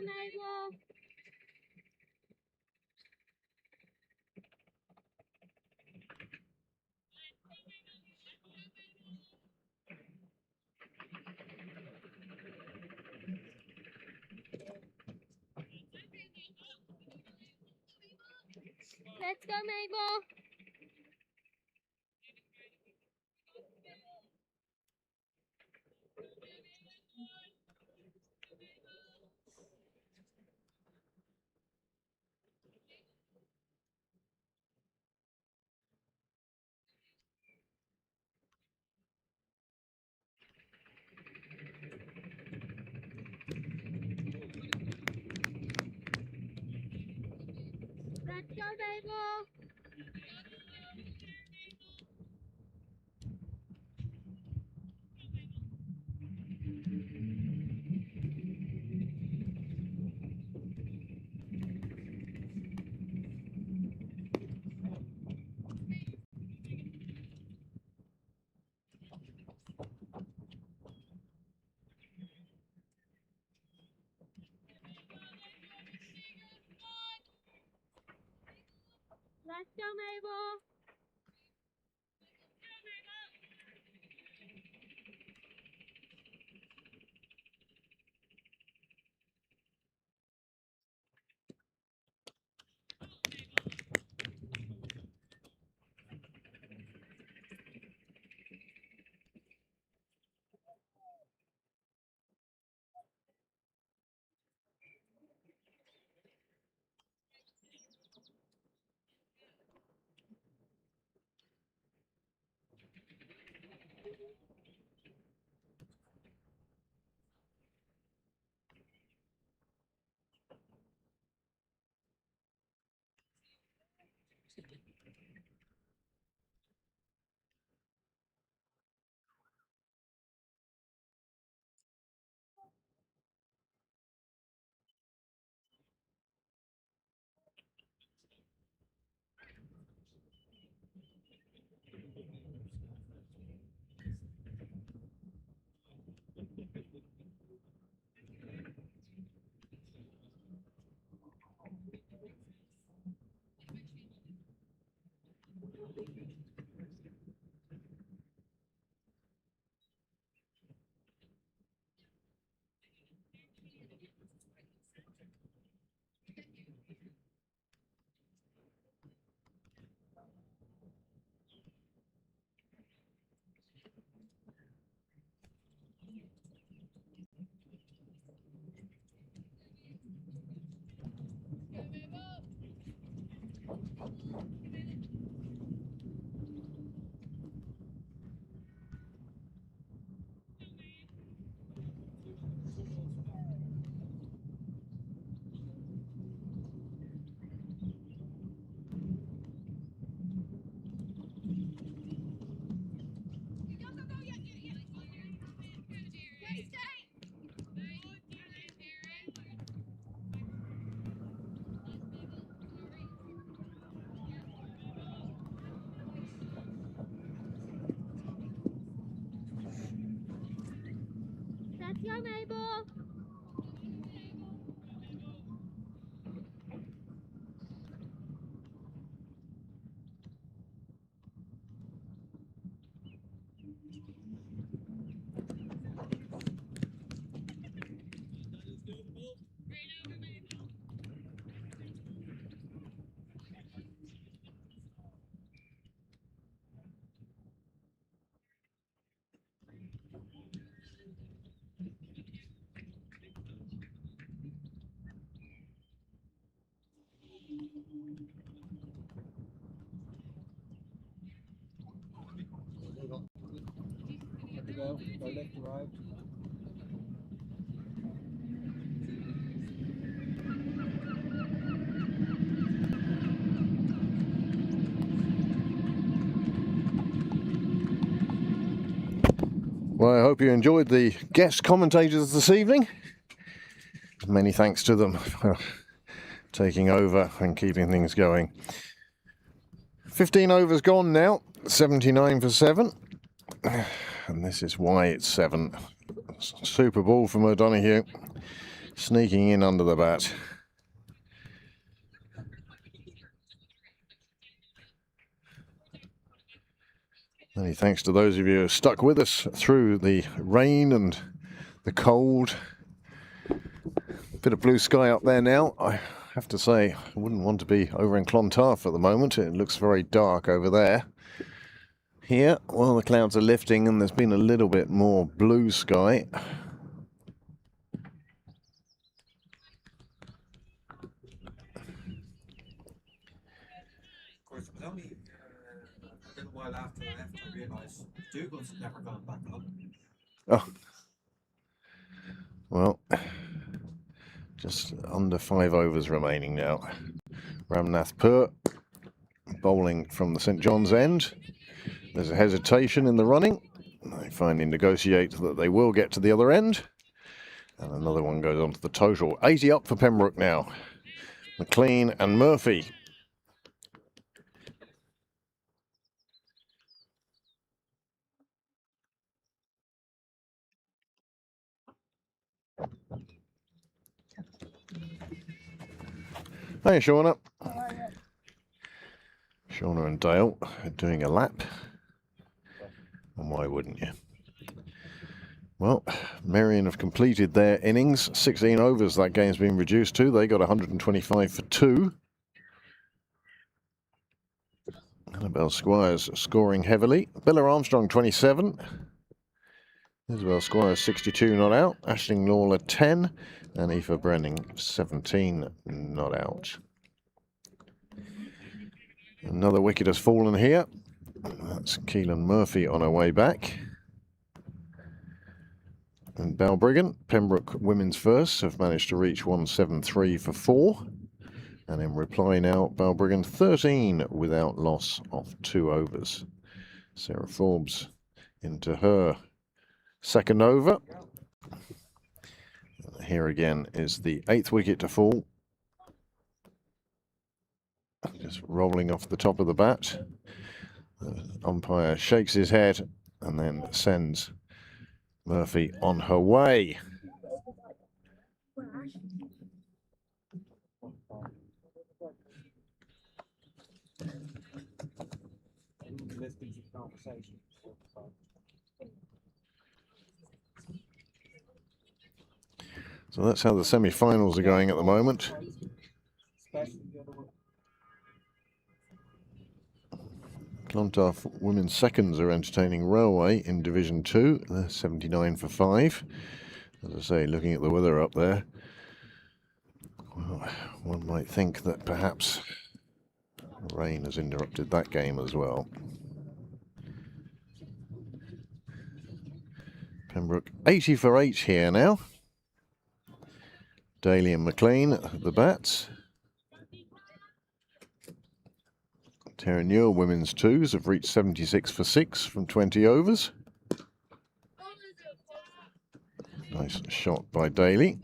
Mabel. Let's go, Mabel. Let's go, Mabel. Let's go, Mabel. Let's go, Mabel. Go left to right. Well, I hope you enjoyed the guest commentators this evening. Many thanks to them for taking over and keeping things going. 15 overs gone now, 79 for 7. And this is why it's 7. Super ball from O'Donoghue. sneaking in under the bat. Many thanks to those of you who stuck with us through the rain and the cold. Bit of blue sky up there now. I have to say, I wouldn't want to be over in Clontarf at the moment. It looks very dark over there. Here, well, the clouds are lifting and there's been a little bit more blue sky. Of course, it was only a little while after I left I realised Dougal's never gone back up. Oh, well, just under 5 overs remaining now. Ramnath Pur bowling from the St John's end. There's a hesitation in the running. They finally negotiate that they will get to the other end. And another one goes on to the total. 80 up for Pembroke now. McLean and Murphy. Hey, Shauna. Shauna and Dale are doing a lap. And why wouldn't you? Well, Merion have completed their innings. 16 overs that game's been reduced to. They got 125 for 2. Annabelle Squires scoring heavily. Bella Armstrong 27. Isabel Squires 62 not out. Aisling Lawler 10. And Aoife Brenning 17 not out. Another wicket has fallen here. That's Keelan Murphy on her way back. And Balbriggan, Pembroke women's first, have managed to reach 173 for 4. And in reply now, Balbriggan 13 without loss of 2 overs. Sarah Forbes into her second over. Here again is the 8th wicket to fall. Just rolling off the top of the bat. The umpire shakes his head and then sends Murphy on her way. So that's how the semi-finals are going at the moment. Clontarf women's seconds are entertaining Railway in Division 2. They're 79 for 5. As I say, looking at the weather up there, well, one might think that perhaps rain has interrupted that game as well. Pembroke 80 for 8 here now. Daly and McLean at the bats. Terra Newell women's twos have reached 76 for 6 from 20 overs. Nice shot by Daly.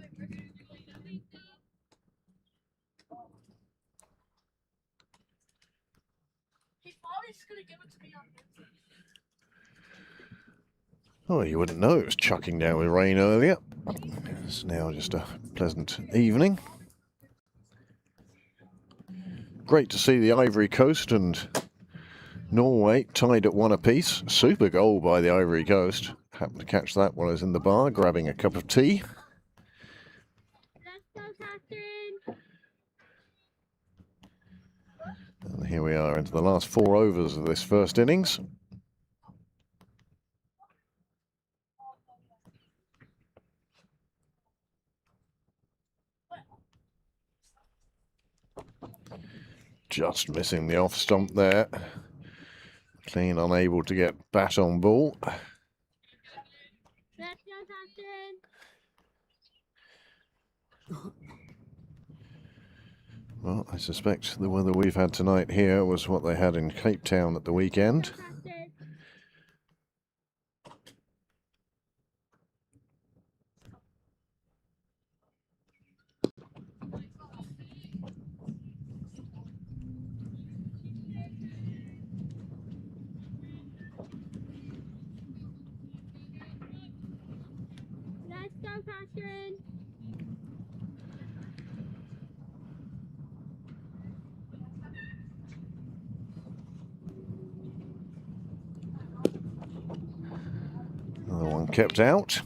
Oh, you wouldn't know it was chucking down with rain earlier. It's now just a pleasant evening. Great to see the Ivory Coast and Norway tied at 1 apiece. Super goal by the Ivory Coast. Happened to catch that while I was in the bar grabbing a cup of tea. Let's go, Catherine. And here we are into the last 4 overs of this first innings. Just missing the off stump there. Clean unable to get bat on ball. Let's go, Catherine. Well, I suspect the weather we've had tonight here was what they had in Cape Town at the weekend. Catherine. Let's go, Catherine. Another one kept out.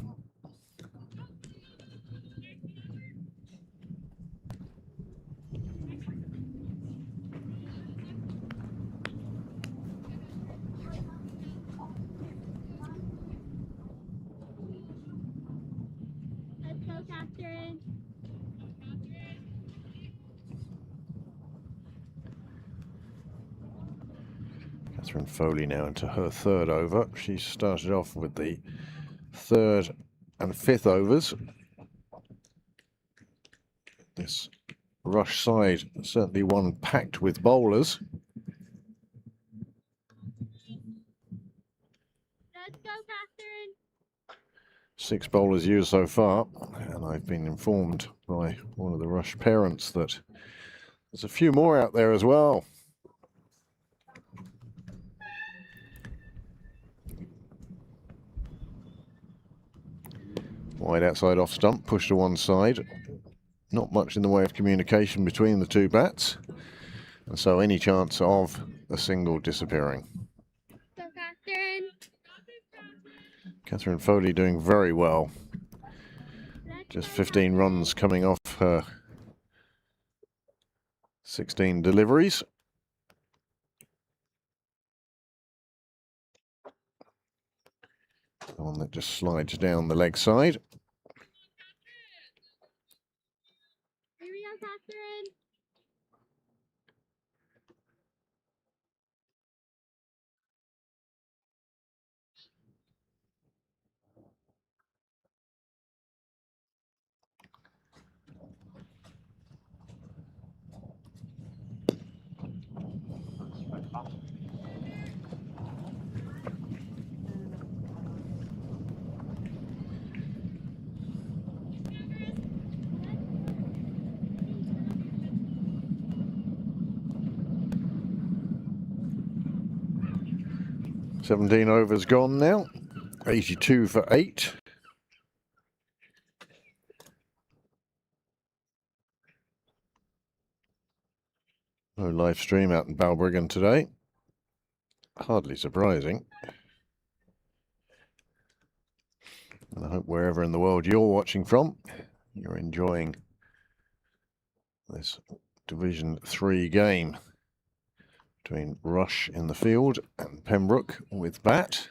Let's go, Catherine. Catherine Foley now into her third over. She started off with the third and fifth overs. This Rush side certainly one packed with bowlers. Let's go, Catherine. 6 bowlers used so far, and I've been informed by one of the Rush parents that there's a few more out there as well. Wide outside off stump, pushed to one side. Not much in the way of communication between the two bats, and so any chance of a single disappearing. Go, Catherine. Catherine Foley doing very well. Let's Just go, 15 runs coming off her 16 deliveries. The one that just slides down the leg side. Here we go, Catherine. — 17 overs gone now. 82 for 8. No live stream out in Balbriggan today. Hardly surprising. And I hope wherever in the world you're watching from, you're enjoying this Division 3 game between Rush in the field and Pembroke with bat.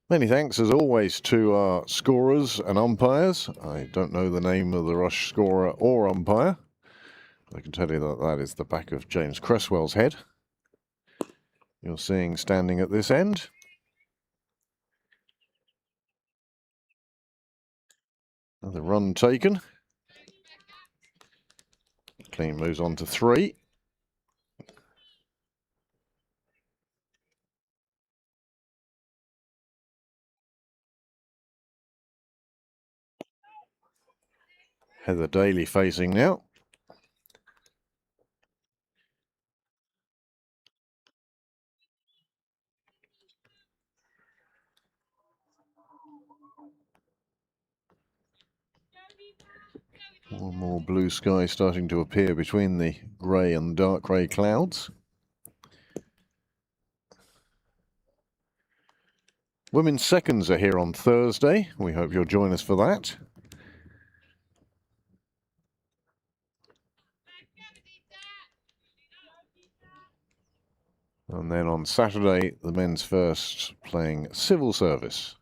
Many thanks, as always, to our scorers and umpires. I don't know the name of the Rush scorer or umpire. I can tell you that that is the back of James Cresswell's head you're seeing standing at this end. Another run taken. Clean moves on to 3. Heather Daly facing now. More and more blue sky starting to appear between the grey and dark grey clouds. Women's seconds are here on Thursday. We hope you'll join us for that. And then on Saturday, the men's first playing civil service.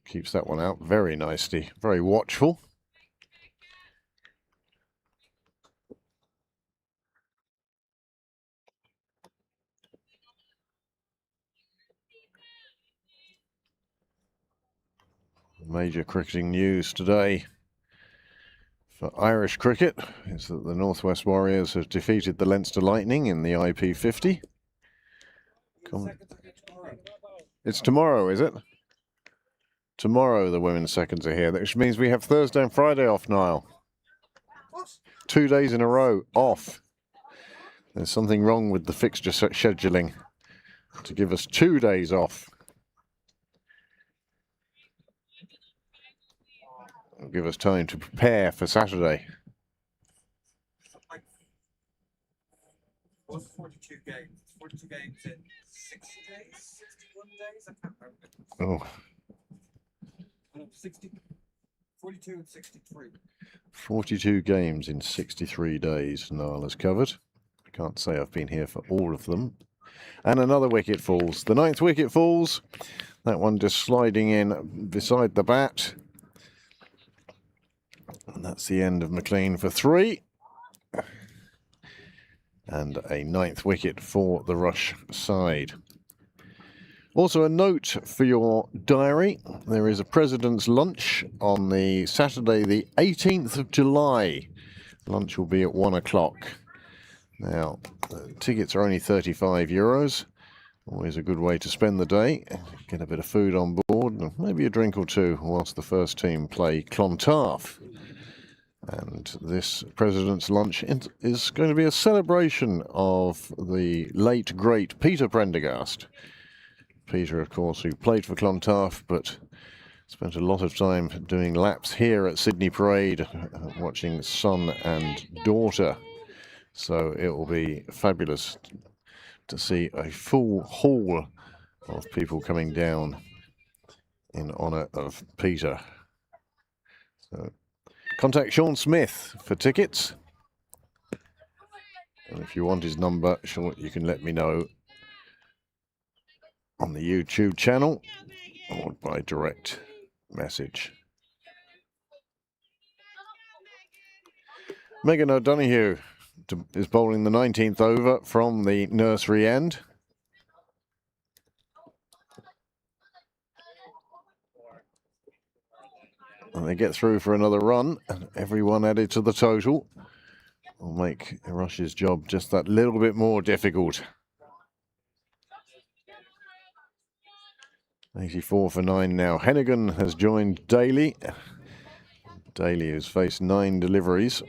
Keeps that one out very nicely, very watchful. Major cricketing news today for Irish cricket is that the Northwest Warriors have defeated the Leinster Lightning in the IP50. It's tomorrow, is it? Tomorrow the women's seconds are here, which means we have Thursday and Friday off, Niall. 2 days in a row off. There's something wrong with the fixture scheduling to give us 2 days off. It'll give us time to prepare for Saturday. was 42 games. 42 games in 60 days, 61 days. I can't remember. Oh, 60, 42 and 63. 42 games in 63 days, Niall has covered. I can't say I've been here for all of them. And another wicket falls. The 9th wicket falls. That one just sliding in beside the bat. And that's the end of McLean for 3. And a 9th wicket for the Rush side. Also a note for your diary, there is a President's Lunch on the Saturday the 18th of July. Lunch will be at 1 o'clock. Now, tickets are only €35. Always a good way to spend the day. Get a bit of food on board and maybe a drink or two whilst the first team play Clontarf. And this President's Lunch is going to be a celebration of the late, great Peter Prendergast. Peter, of course, who played for Clontarf, but spent a lot of time doing laps here at Sydney Parade, watching son and daughter. So it will be fabulous to see a full hall of people coming down in honour of Peter. So contact Sean Smith for tickets. And if you want his number, Sean, you can let me know on the YouTube channel or by direct message. Megan O'Donoghue is bowling the 19th over from the nursery end. And they get through for another run, and everyone added to the total will make Rush's job just that little bit more difficult. 84 for 9 now. Hennigan has joined Daly. Daly has faced 9 deliveries.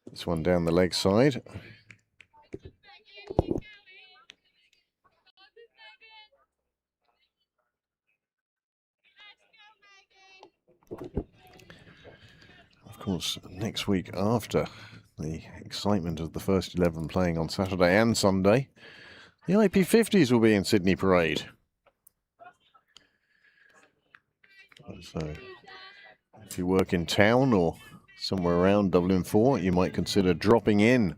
This one down the leg side. Of course, next week after the excitement of the first 11 playing on Saturday and Sunday, the IP50s will be in Sydney Parade. So if you work in town or somewhere around WM4, you might consider dropping in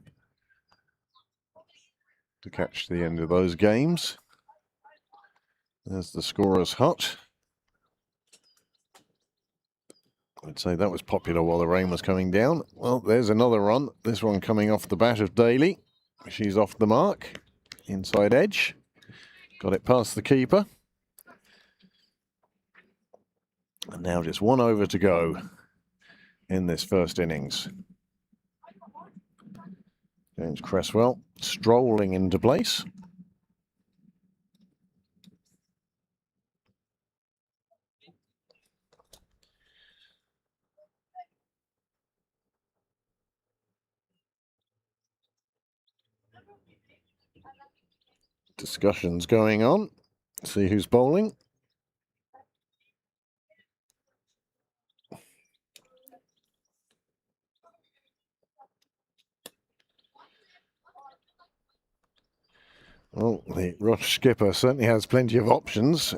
to catch the end of those games. There's the scorer's hut. I'd say that was popular while the rain was coming down. Well, there's another run. This one coming off the bat of Daly. She's off the mark. Inside edge. Got it past the keeper. And now just 1 over to go in this first innings. James Cresswell strolling into place. Discussions going on. See who's bowling. Well, the Rush skipper certainly has plenty of options.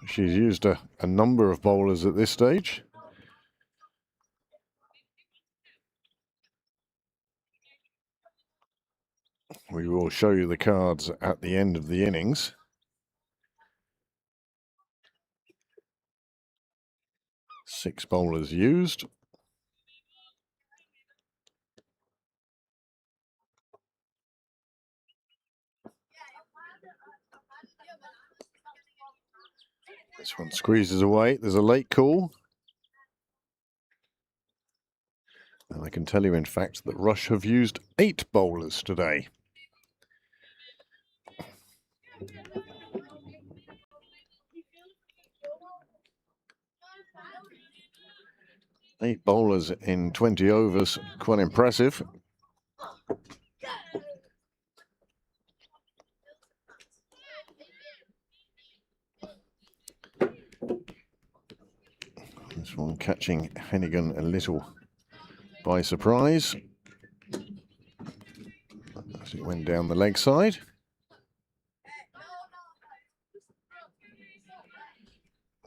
She's used a number of bowlers at this stage. We will show you the cards at the end of the innings. Six bowlers used. This one squeezes away. There's a late call. And I can tell you, in fact, that Rush have used 8 bowlers today. Eight bowlers in 20 overs, quite impressive. This one catching Hennigan a little by surprise as it went down the leg side.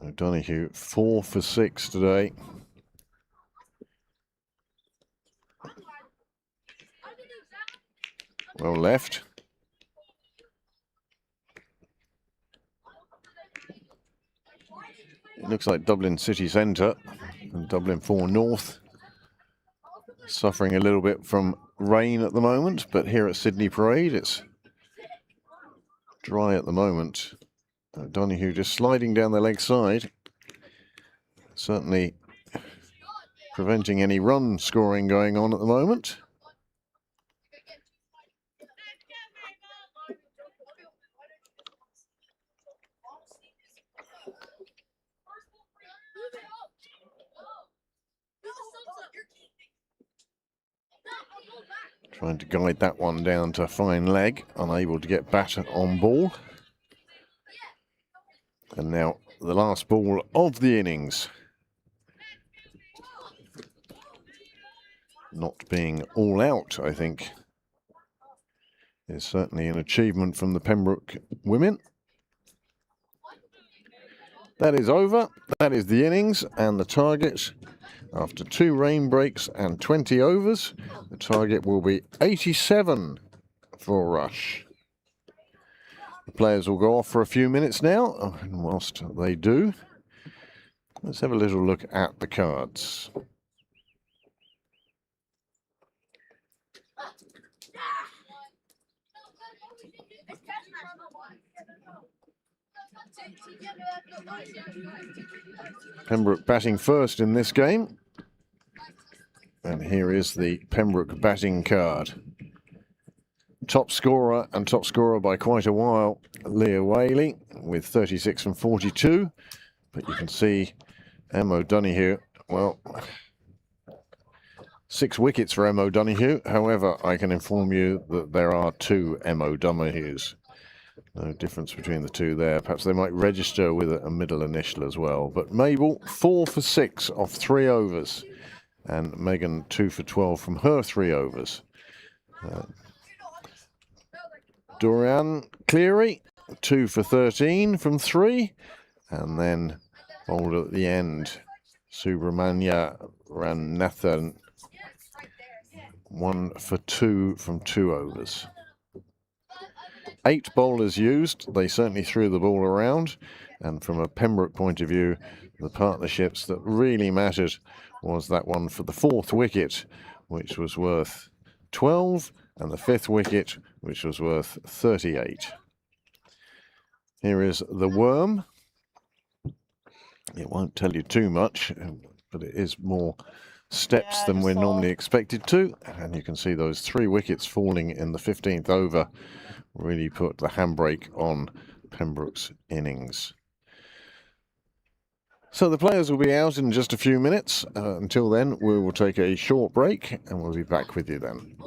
O'Donoghue 4 for 6 today. Well left. It looks like Dublin city centre and Dublin 4 North suffering a little bit from rain at the moment, but here at Sydney Parade it's dry at the moment. O'Donoghue just sliding down the leg side, certainly preventing any run scoring going on at the moment. Trying to guide that one down to fine leg, unable to get batter on ball. And now the last ball of the innings. Not being all out, I think, is certainly an achievement from the Pembroke women. That is over. That is the innings and the target. After 2 rain breaks and 20 overs, the target will be 87 for Rush. The players will go off for a few minutes now, and whilst they do, let's have a little look at the cards. Pembroke batting first in this game. And here is the Pembroke batting card. Top scorer, and top scorer by quite a while, Leah Whaley with 36 and 42. But you can see Em O'Donoghue, well, 6 wickets for Em O'Donoghue. However, I can inform you that there are 2 Em O'Donoghues. No difference between the two there. Perhaps they might register with a middle initial as well. But Mabel, 4 for 6 off 3 overs. And Megan, 2 for 12 from her 3 overs. Dorian Cleary, 2 for 13 from 3. And then bowled at the end, Subramanya Ranathan, 1 for 2 from 2 overs. 8 bowlers used. They certainly threw the ball around. And from a Pembroke point of view, the partnerships that really mattered was that one for the 4th wicket, which was worth 12, and the 5th wicket, which was worth 38. Here is the worm. It won't tell you too much, but it is more steps than we're normally expected to. And you can see those 3 wickets falling in the 15th over really put the handbrake on Pembroke's innings. So the players will be out in just a few minutes. Until then, we will take a short break and we'll be back with you then.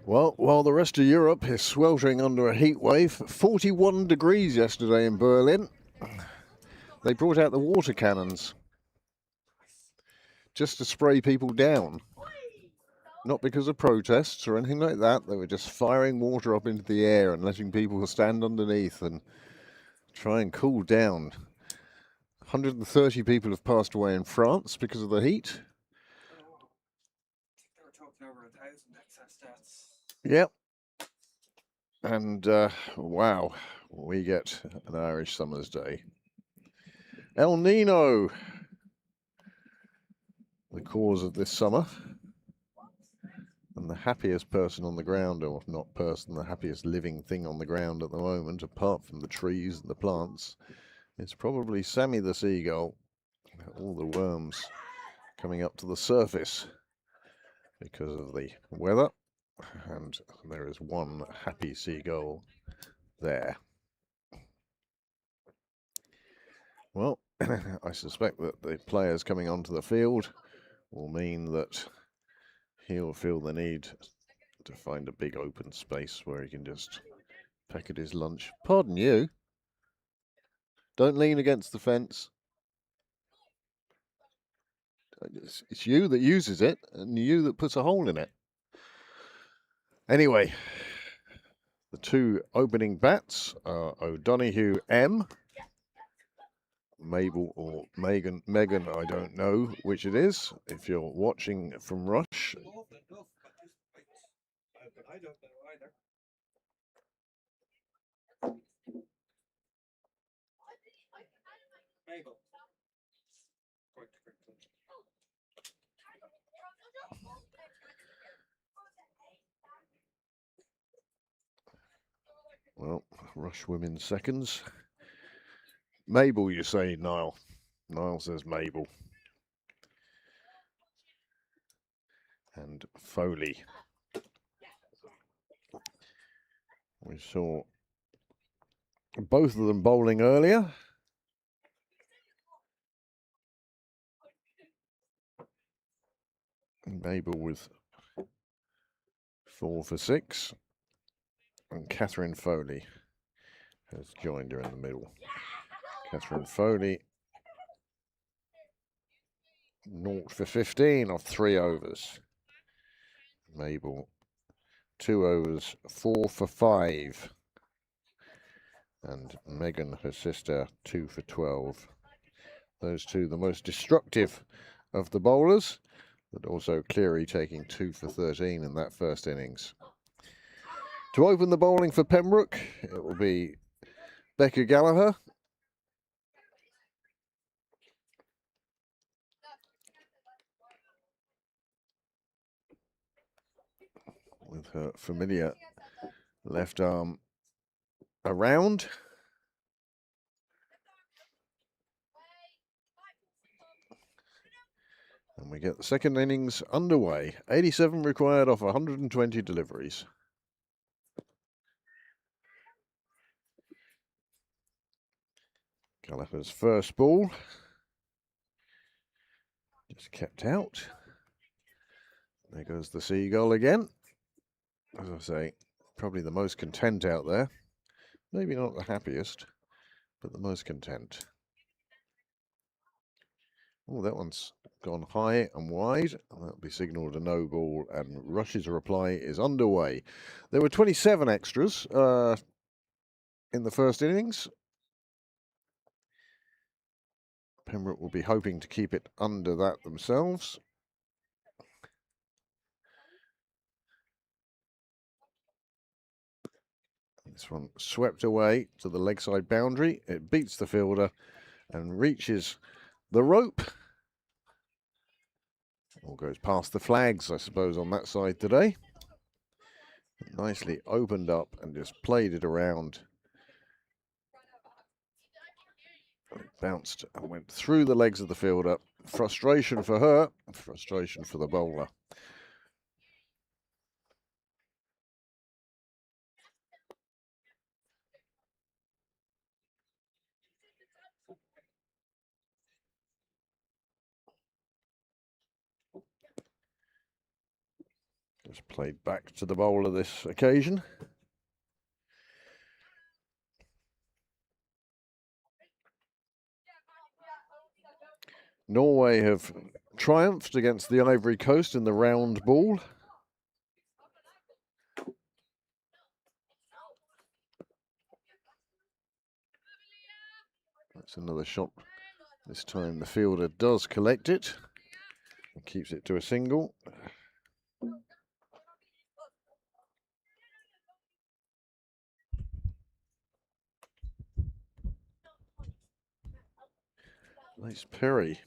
Well, while the rest of Europe is sweltering under a heat wave, 41 degrees yesterday in Berlin. They brought out the water cannons just to spray people down. Not because of protests or anything like that. They were just firing water up into the air and letting people stand underneath and try and cool down. 130 people have passed away in France because of the heat. They were talking over 1,000 excess deaths. Yep. And wow, we get an Irish summer's day. El Nino, the cause of this summer. And the happiest person on the ground, or not person, the happiest living thing on the ground at the moment, apart from the trees and the plants, is probably Sammy the seagull. All the worms coming up to the surface because of the weather. And there is one happy seagull there. Well, I suspect that the players coming onto the field will mean that he'll feel the need to find a big open space where he can just peck at his lunch. Pardon you. Don't lean against the fence. It's you that uses it and you that puts a hole in it. Anyway, the two opening bats are O'Donoghue M. Mabel or Megan, I don't know which it is. If you're watching from Rush, Love it, love, but just wait. I don't know either. Mabel. Quite quickly. well, Rush women's seconds. Mabel, you say, Niall. Niall says Mabel. And Foley. We saw both of them bowling earlier. Mabel with 4 for 6. And Catherine Foley has joined her in the middle. Catherine Foley, 0 for 15 off 3 overs. Mabel, 2 overs, 4 for 5. And Megan, her sister, 2 for 12. Those two, the most destructive of the bowlers, but also Cleary taking 2 for 13 in that first innings. To open the bowling for Pembroke, it will be Becca Gallagher. With her familiar left arm around. And we get the second innings underway. 87 required off 120 deliveries. Gallagher's first ball. Just kept out. There goes the seagull again. As I say, probably the most content out there. Maybe not the happiest, but the most content. Oh, that one's gone high and wide. That'll be signalled a no ball, and Rush's reply is underway. There were 27 extras in the first innings. Pembroke will be hoping to keep it under that themselves. This one swept away to the leg side boundary. It beats the fielder and reaches the rope. All goes past the flags, I suppose, on that side today. Nicely opened up and just played it around. It bounced and went through the legs of the fielder. Frustration for her, frustration for the bowler. Just played back to the bowler this occasion. Norway have triumphed against the Ivory Coast in the round ball. That's another shot. This time the fielder does collect it and keeps it to a single. Nice Perry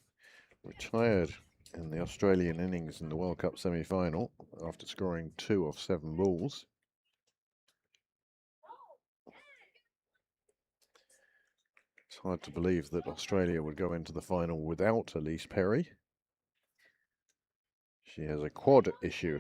retired in the Australian innings in the World Cup semi-final after scoring 2 off 7 balls. It's hard to believe that Australia would go into the final without Elise Perry. She has a quad issue.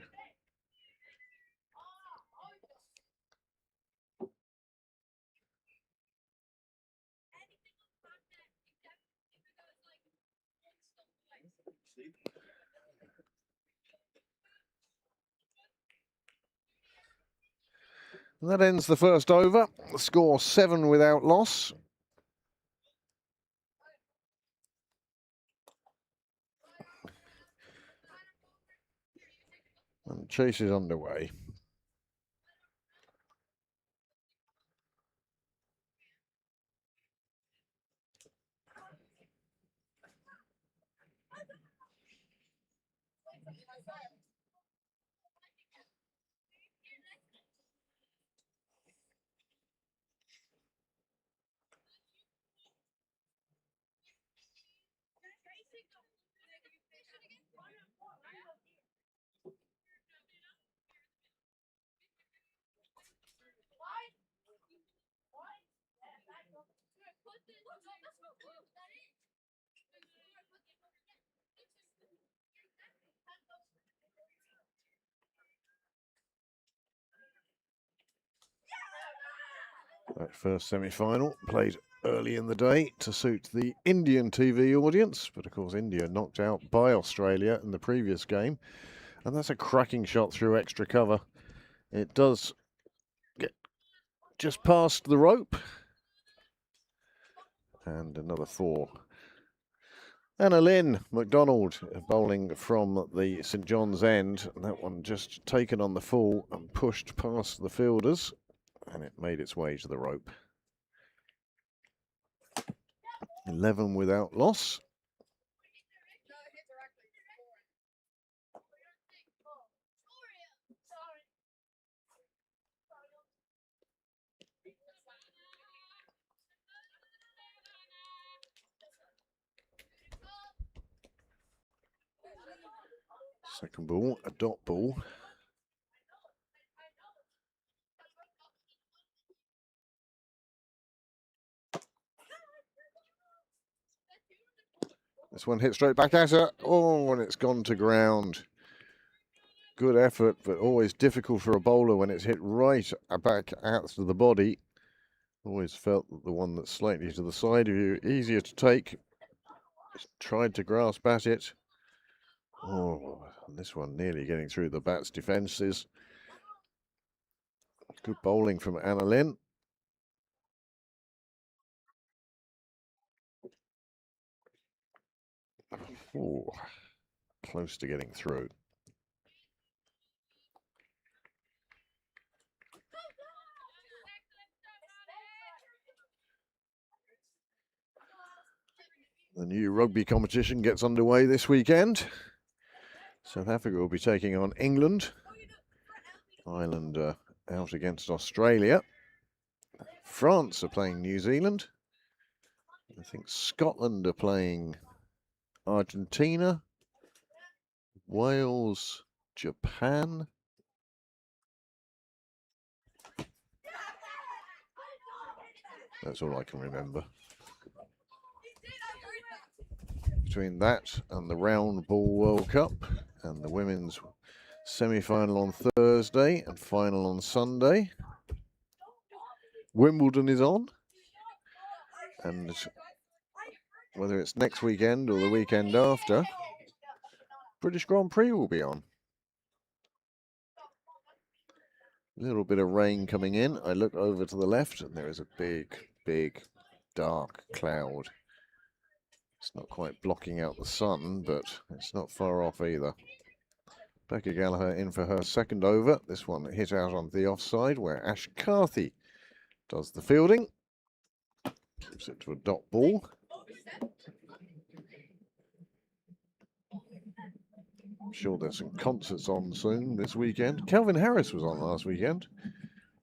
And that ends the first over. The score 7 without loss. And the chase is underway. That first semi-final played early in the day to suit the Indian TV audience, but of course India knocked out by Australia in the previous game, and that's a cracking shot through extra cover. It does get just past the rope, and another 4. Anna Lynn McDonald bowling from the St John's end. That one just taken on the full and pushed past the fielders, and it made its way to the rope. 11 without loss. Second ball, a dot ball. This one hit straight back at her. Oh, and it's gone to ground. Good effort, but always difficult for a bowler when it's hit right back at the body. Always felt that the one that's slightly to the side of you, easier to take. Tried to grasp at it. Oh, this one nearly getting through the bat's defences. Good bowling from Anna Lynn. Oh, close to getting through. The new rugby competition gets underway this weekend. South Africa will be taking on England. Ireland out against Australia. France are playing New Zealand. I think Scotland are playing Argentina. Wales, Japan. That's all I can remember. Between that and the Round Ball World Cup and the women's semi-final on Thursday and final on Sunday, Wimbledon is on, and whether it's next weekend or the weekend after, British Grand Prix will be on. little bit of rain coming in. I look over to the left and there is a big, big, dark cloud. It's not quite blocking out the sun, but it's not far off either. Becca Gallagher in for her second over. This one hit out on the offside where Ash Carthy does the fielding. Gives it to a dot ball. I'm sure there's some concerts on soon this weekend. Calvin Harris was on last weekend.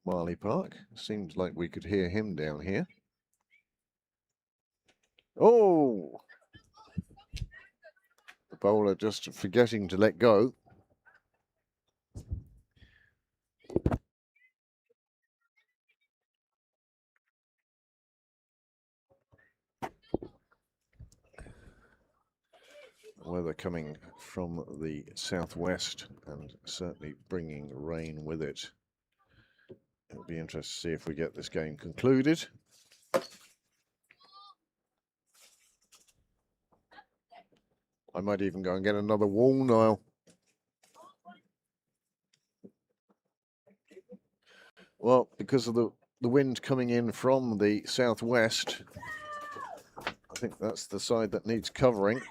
Marley Park. Seems like we could hear him down here. Oh! The bowler just forgetting to let go. Weather coming from the southwest and certainly bringing rain with it. It'll be interesting to see if we get this game concluded. I might even go and get another wall, Niall. Well, because of the wind coming in from the southwest, I think that's the side that needs covering.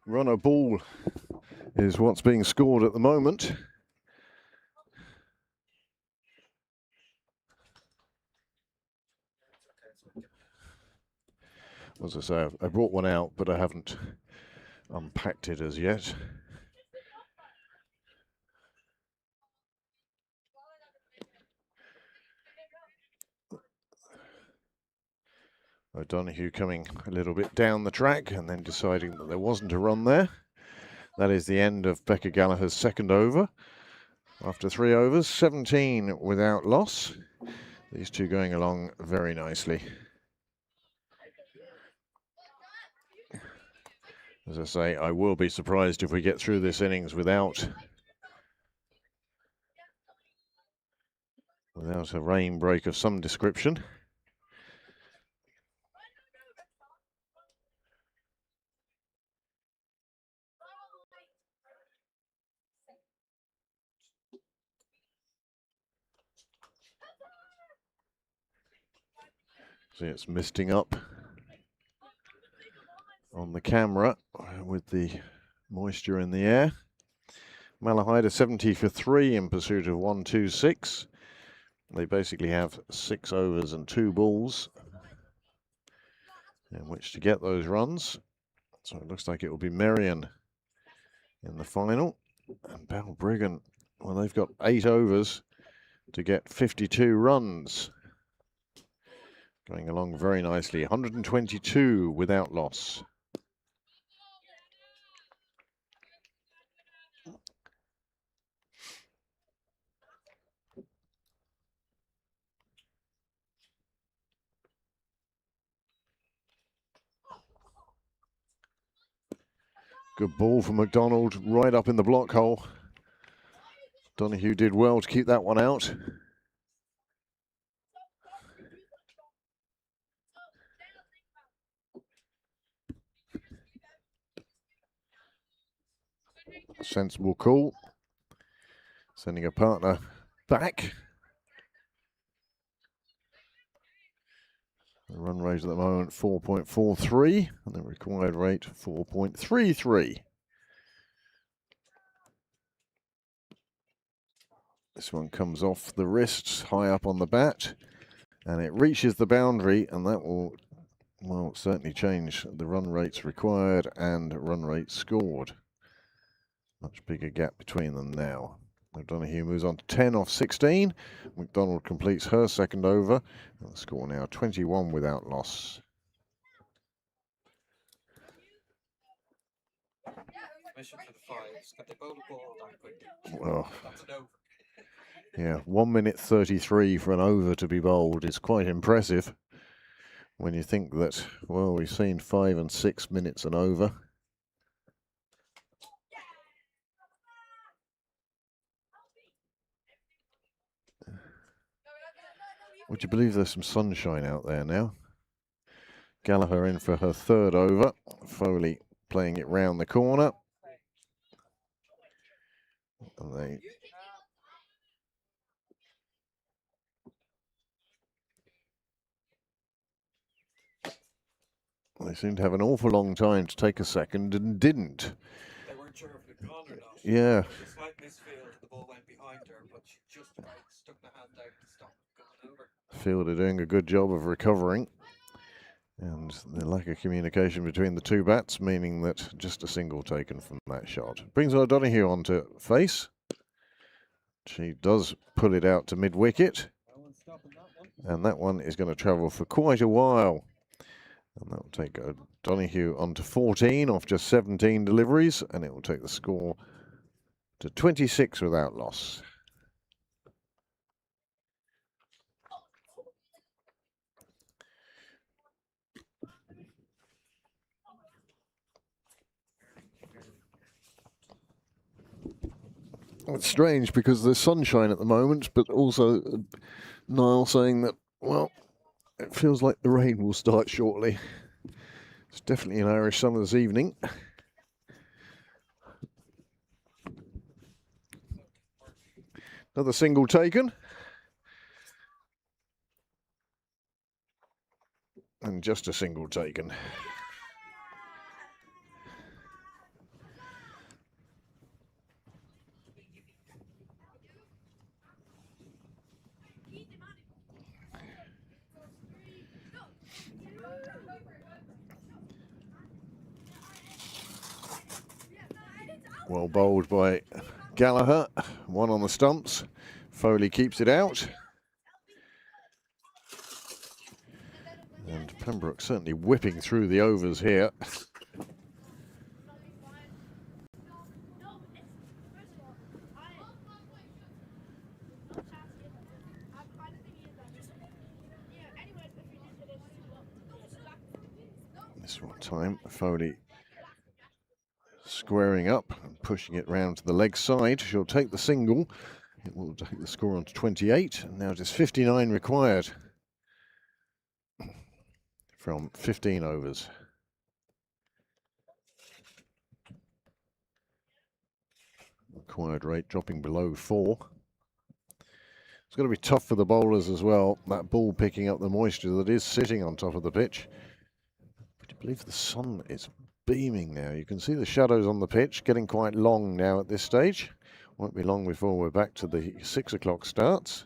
Runner ball is what's being scored at the moment. As I say, I brought one out, but I haven't unpacked it as yet. O'Donoghue coming a little bit down the track and then deciding that there wasn't a run there. That is the end of Becca Gallagher's second over. After 3 overs, 17 without loss. These two going along very nicely. As I say, I will be surprised if we get through this innings without a rain break of some description. See, it's misting up on the camera with the moisture in the air. Malahide 70 for 3 in pursuit of 126. They basically have 6 overs and 2 balls in which to get those runs. So it looks like it will be Merion in the final. And Balbriggan, well, they've got 8 overs to get 52 runs. Going along very nicely. 122 without loss. Good ball from McDonald, right up in the block hole. Donoghue did well to keep that one out. Sensible call. Sending a partner back. The run rate at the moment 4.43 and the required rate 4.33. This one comes off the wrists, high up on the bat, and it reaches the boundary, and that will, well, certainly change the run rates required and run rates scored. Much bigger gap between them now. O'Donoghue moves on to 10 off 16. McDonald completes her second over, and the score now 21 without loss. Mission to the fives. Could they bowl the ball that quickly? Well, That's an over. yeah, 1 minute 33 for an over to be bowled is quite impressive when you think that, well, we've seen 5 and 6 minutes and over. Would you believe there's some sunshine out there now? Gallagher in for her third over. Foley playing it round the corner. And they seemed to have an awful long time to take a second and didn't. They weren't sure if it had gone or not. Yeah. There was a slight misfield and the ball went behind her, but she just about stuck the hand out to stop it going over. Fielder doing a good job of recovering. And the lack of communication between the two bats, meaning that just a single taken from that shot. Brings O'Donoghue on to face. She does pull it out to mid-wicket. And that one is going to travel for quite a while. And that will take O'Donoghue on to 14 off just 17 deliveries. And it will take the score to 26 without loss. It's strange because there's sunshine at the moment, but also Niall saying that, well, it feels like the rain will start shortly. It's definitely an Irish summer's evening. Another single taken. And just a single taken. Well bowled by Gallagher, one on the stumps. Foley keeps it out. And Pembroke certainly whipping through the overs here. This one time, Foley squaring up and pushing it round to the leg side. She'll take the single. It will take the score on to 28. And now just 59 required from 15 overs. Required rate dropping below 4. It's going to be tough for the bowlers as well. That ball picking up the moisture that is sitting on top of the pitch. But I believe the sun is beaming now. You can see the shadows on the pitch getting quite long now at this stage. Won't be long before we're back to the 6 o'clock starts.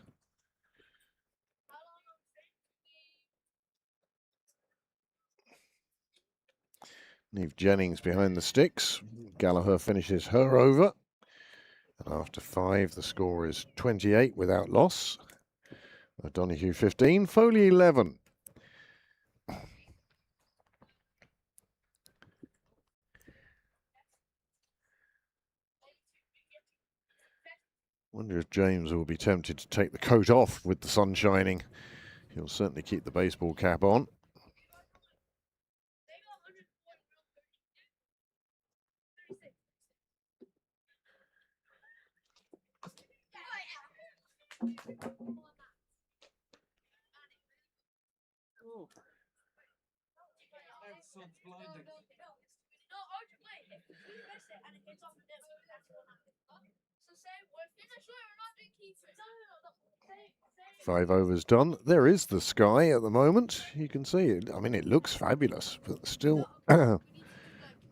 Neve Jennings behind the sticks. Gallagher finishes her over. And after 5, the score is 28 without loss. O'Donoghue 15, Foley 11. Wonder if James will be tempted to take the coat off with the sun shining. He'll certainly keep the baseball cap on. Now the sun's blinding. Five overs done. There is the sky at the moment. You can see it. I mean, it looks fabulous, but still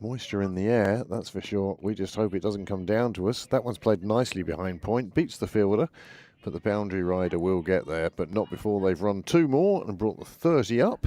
moisture in the air, that's for sure. We just hope it doesn't come down to us. That one's played nicely behind point, beats the fielder, but the boundary rider will get there, but not before they've run two more and brought the 30 up.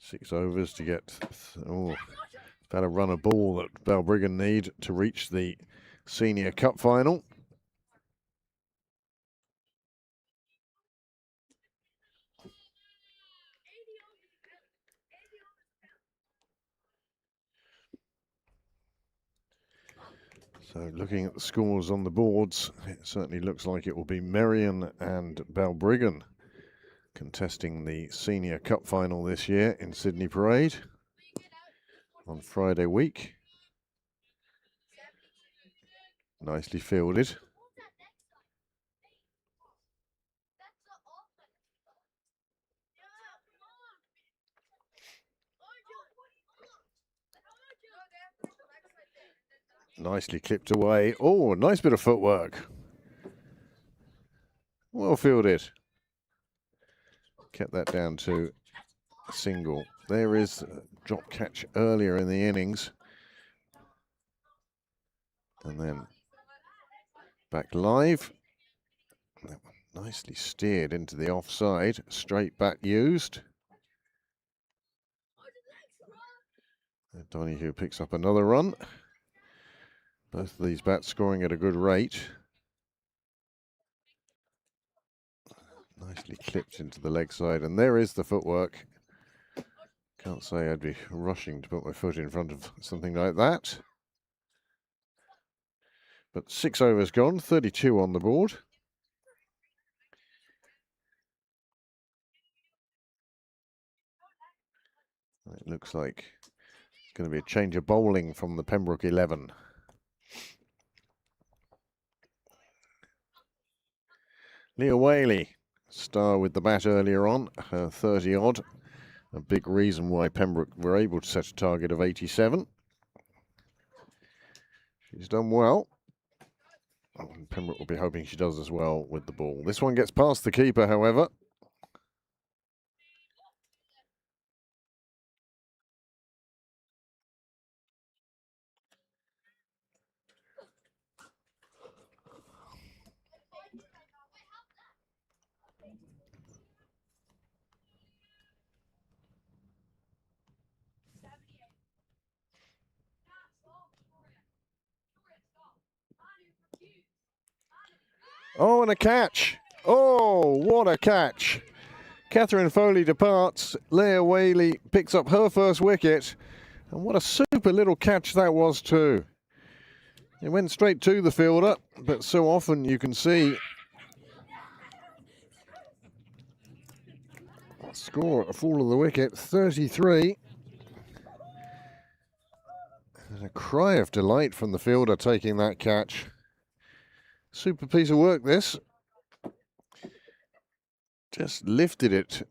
Six overs to get, about a run of ball that Balbriggan need to reach the Senior Cup final. So looking at the scores on the boards, it certainly looks like it will be Merion and Balbriggan contesting the Senior Cup final this year in Sydney Parade on Friday week. Nicely fielded. Nicely clipped away. Oh, nice bit of footwork. Well fielded. Kept that down to a single. There is a drop catch earlier in the innings. And then back live. That one nicely steered into the offside. Straight bat used. And Donahue picks up another run. Both of these bats scoring at a good rate. Nicely clipped into the leg side, and there is the footwork. Can't say I'd be rushing to put my foot in front of something like that. But 6 overs gone, 32 on the board. It looks like it's going to be a change of bowling from the Pembroke 11. Leah Whaley, star with the bat earlier on, her 30-odd. A big reason why Pembroke were able to set a target of 87. She's done well. And Pembroke will be hoping she does as well with the ball. This one gets past the keeper, however. Oh, and a catch. Oh, what a catch. Catherine Foley departs. Leah Whaley picks up her first wicket. And what a super little catch that was too. It went straight to the fielder, but so often you can see score a fall of the wicket, 33. And a cry of delight from the fielder taking that catch. Super piece of work this. Just lifted it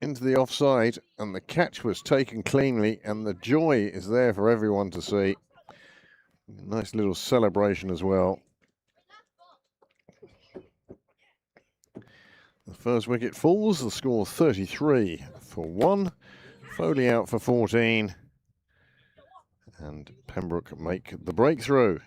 into the offside and the catch was taken cleanly and the joy is there for everyone to see. Nice little celebration as well. The first wicket falls, the score 33 for 1. Foley out for 14. And Pembroke make the breakthrough.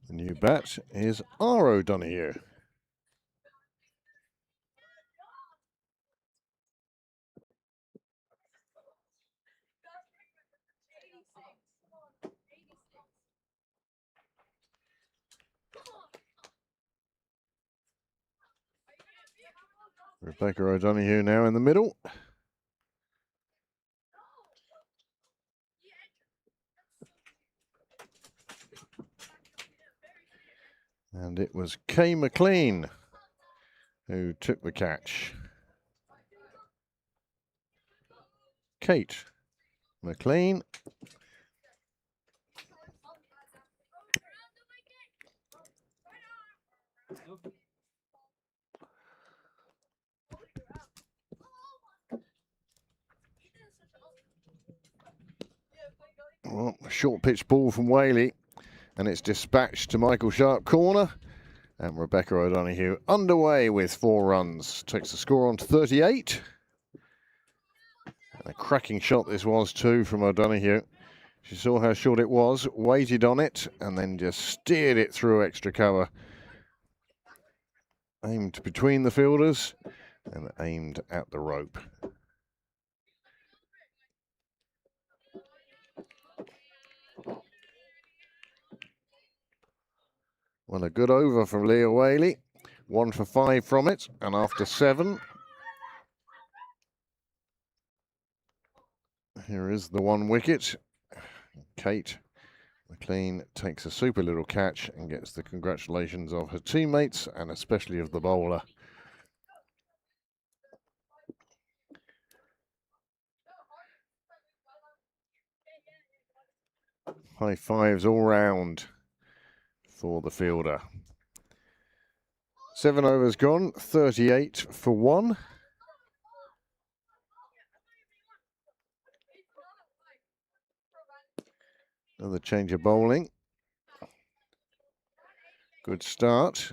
The new bat is R. O'Donoghue. Rebecca O'Donoghue now in the middle. And it was Kay McLean who took the catch. Kate McLean. Well, short pitch ball from Whaley, and it's dispatched to Michael Sharp corner. And Rebecca O'Donoghue underway with 4 runs. Takes the score on to 38. And a cracking shot this was too from O'Donoghue. She saw how short it was, waited on it, and then just steered it through extra cover. Aimed between the fielders and aimed at the rope. Well, a good over from Leah Whaley. 1 for 5 from it, and after 7. Here is the 1 wicket. Kate McLean takes a super little catch and gets the congratulations of her teammates and especially of the bowler. High fives all round for the fielder. 7 overs gone, 38 for 1. Another change of bowling. Good start.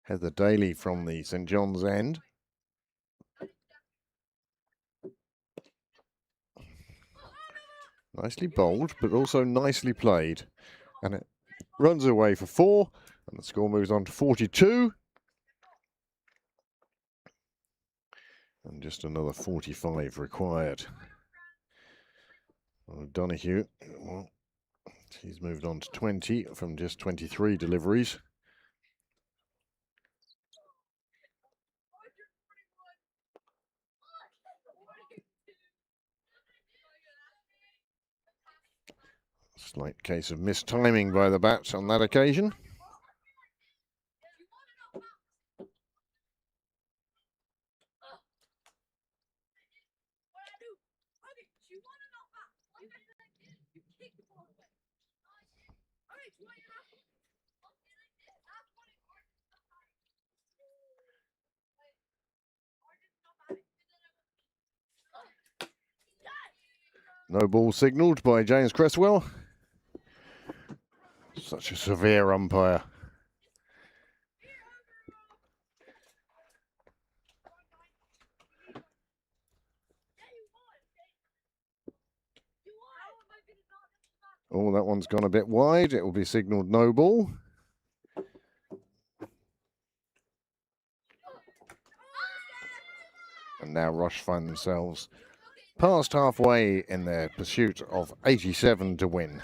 Heather Daly from the St John's end. Nicely bowled, but also nicely played. And it runs away for 4, and the score moves on to 42. And just another 45 required. O'Donoghue, well, he's moved on to 20 from just 23 deliveries. Slight case of mistiming by the bats on that occasion. No ball signalled by James Cresswell. Such a severe umpire. Oh, that one's gone a bit wide. It will be signalled no ball. And now Rush find themselves past halfway in their pursuit of 87 to win.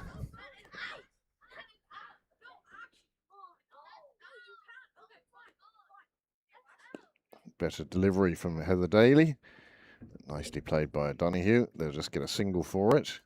Better delivery from Heather Daly. Nicely played by O'Donoghue. They'll just get a single for it.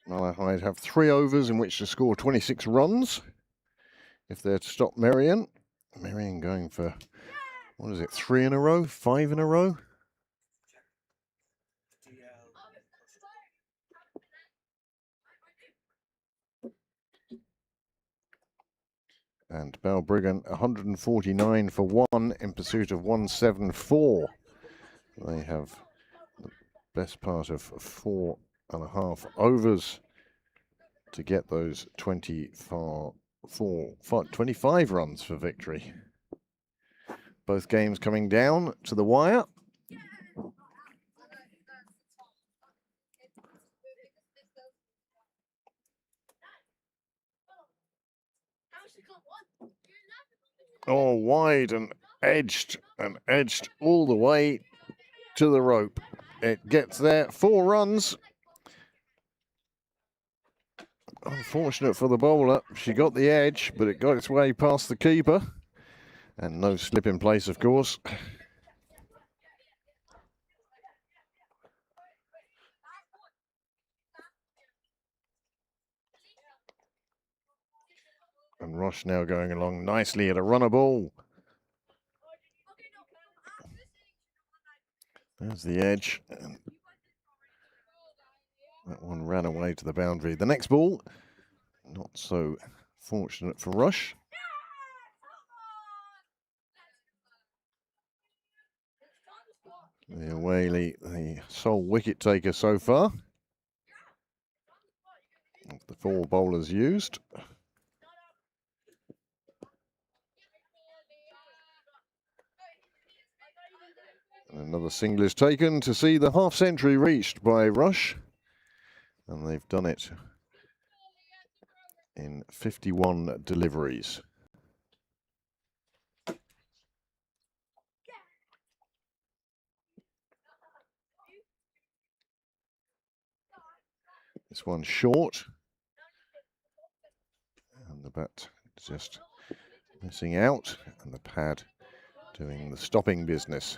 Malahide have 3 overs in which to score 26 runs. If they're to stop Merion. Merion going for, what is it, 3 in a row? 5 in a row? And Balbriggan 149 for 1 in pursuit of 174. They have the best part of 4.5 overs to get those 25 runs for victory. Both games coming down to the wire. Oh, wide and edged all the way to the rope. It gets there, 4 runs. Unfortunate for the bowler, she got the edge, but it got its way past the keeper. And no slip in place, of course. And Roche now going along nicely at a runner ball. There's the edge. And that one ran away to the boundary. The next ball, not so fortunate for Rush. The Whaley, the sole wicket taker so far. Of the 4 bowlers used. And another single is taken to see the half century reached by Rush. And they've done it in 51 deliveries. This one's short. And the bat just missing out. And the pad doing the stopping business.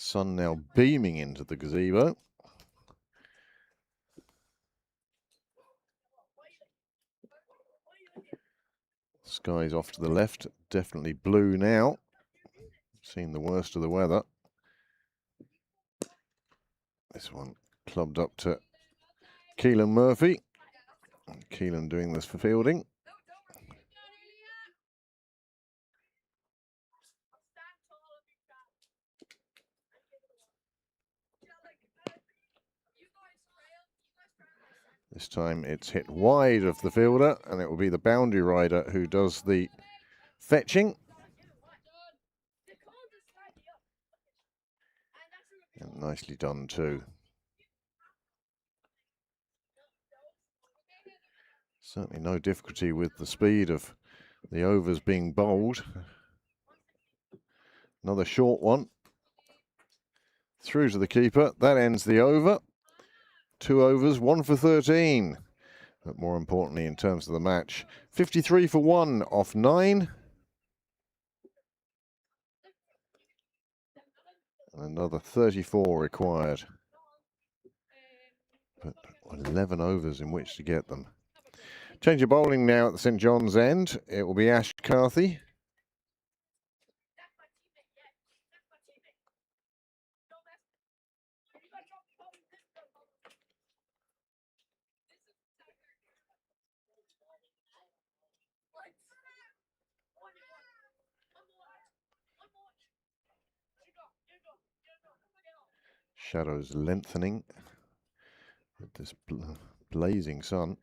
Sun now beaming into the gazebo. Sky's off to the left, definitely blue now. Seen the worst of the weather. This one clubbed up to Keelan Murphy. And Keelan doing this for fielding. This time it's hit wide of the fielder, and it will be the boundary rider who does the fetching. And nicely done too. Certainly no difficulty with the speed of the overs being bowled. Another short one. Through to the keeper. That ends the over. 2 overs, 1 for 13. But more importantly, in terms of the match, 53 for 1 off 9. And another 34 required. But 11 overs in which to get them. Change of bowling now at the St John's end. It will be Ash Carthy. Shadows lengthening with this blazing sun.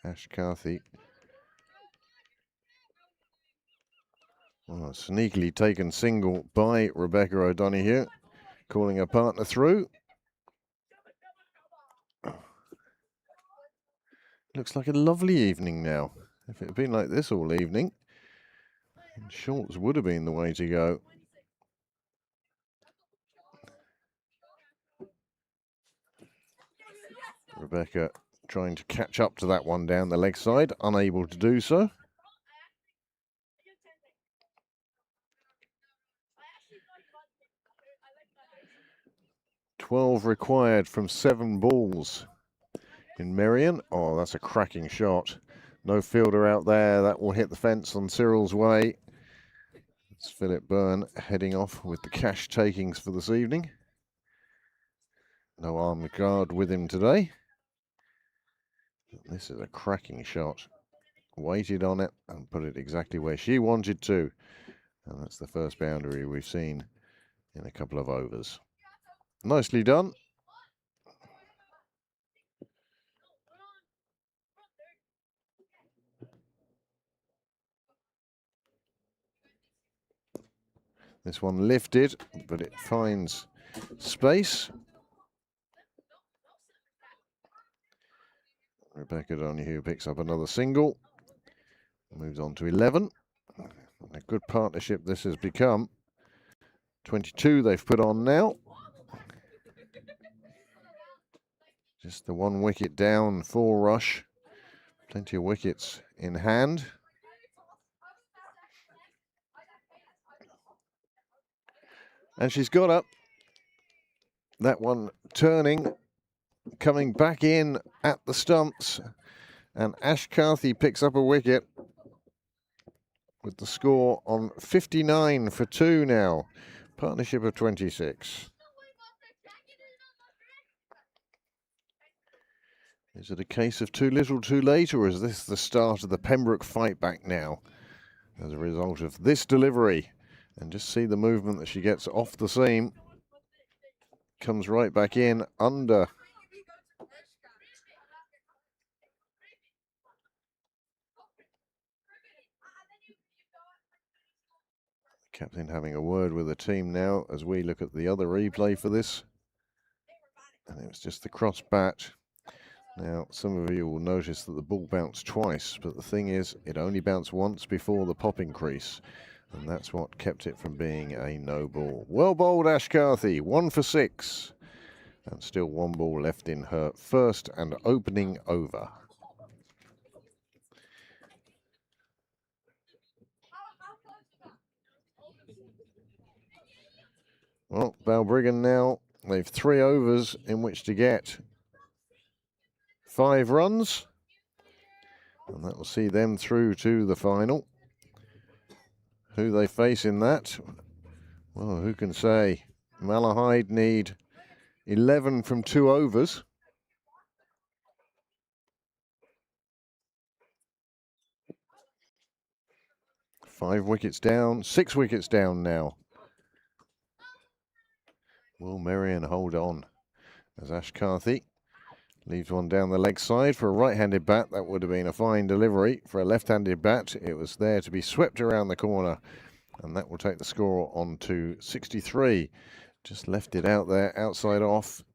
Ash Carthy. Oh, sneakily taken single by Rebecca O'Donoghue, calling her partner through. Looks like a lovely evening now. If it had been like this all evening, shorts would have been the way to go. Rebecca trying to catch up to that one down the leg side, unable to do so. "12 required from 7 balls in Merion." Oh, that's a cracking shot. No fielder out there. That will hit the fence on Cyril's way. It's Philip Byrne heading off with the cash takings for this evening. No armed guard with him today. This is a cracking shot. Waited on it and put it exactly where she wanted to. And that's the first boundary we've seen in a couple of overs. Nicely done. This one lifted, but it finds space. Rebecca Donahue picks up another single. Moves on to 11. A good partnership this has become. 22 they've put on now. Just the 1 wicket down for Rush. Plenty of wickets in hand. And she's got up. That one turning, coming back in at the stumps. And Ash Carthy picks up a wicket with the score on 59 for 2 now. Partnership of 26. Is it a case of too little too late, or is this the start of the Pembroke fight back now as a result of this delivery? And just see the movement that she gets off the seam. Comes right back in under. Captain having a word with the team now as we look at the other replay for this. And it was just the cross bat. Now, some of you will notice that the ball bounced twice, but the thing is, it only bounced once before the popping crease, and that's what kept it from being a no ball. Well bowled, Ash Carthy, 1 for 6, and still 1 ball left in her first and opening over. Well, Balbriggan now, they've 3 overs in which to get 5 runs. And that will see them through to the final. Who they face in that? Well, who can say? Malahide need 11 from 2 overs. Five wickets down, 6 wickets down now. Will Merian hold on as Ash Carthy leaves one down the leg side for a right-handed bat? That would have been a fine delivery. For a left-handed bat, it was there to be swept around the corner, and that will take the score on to 63. Just left it out there, outside off,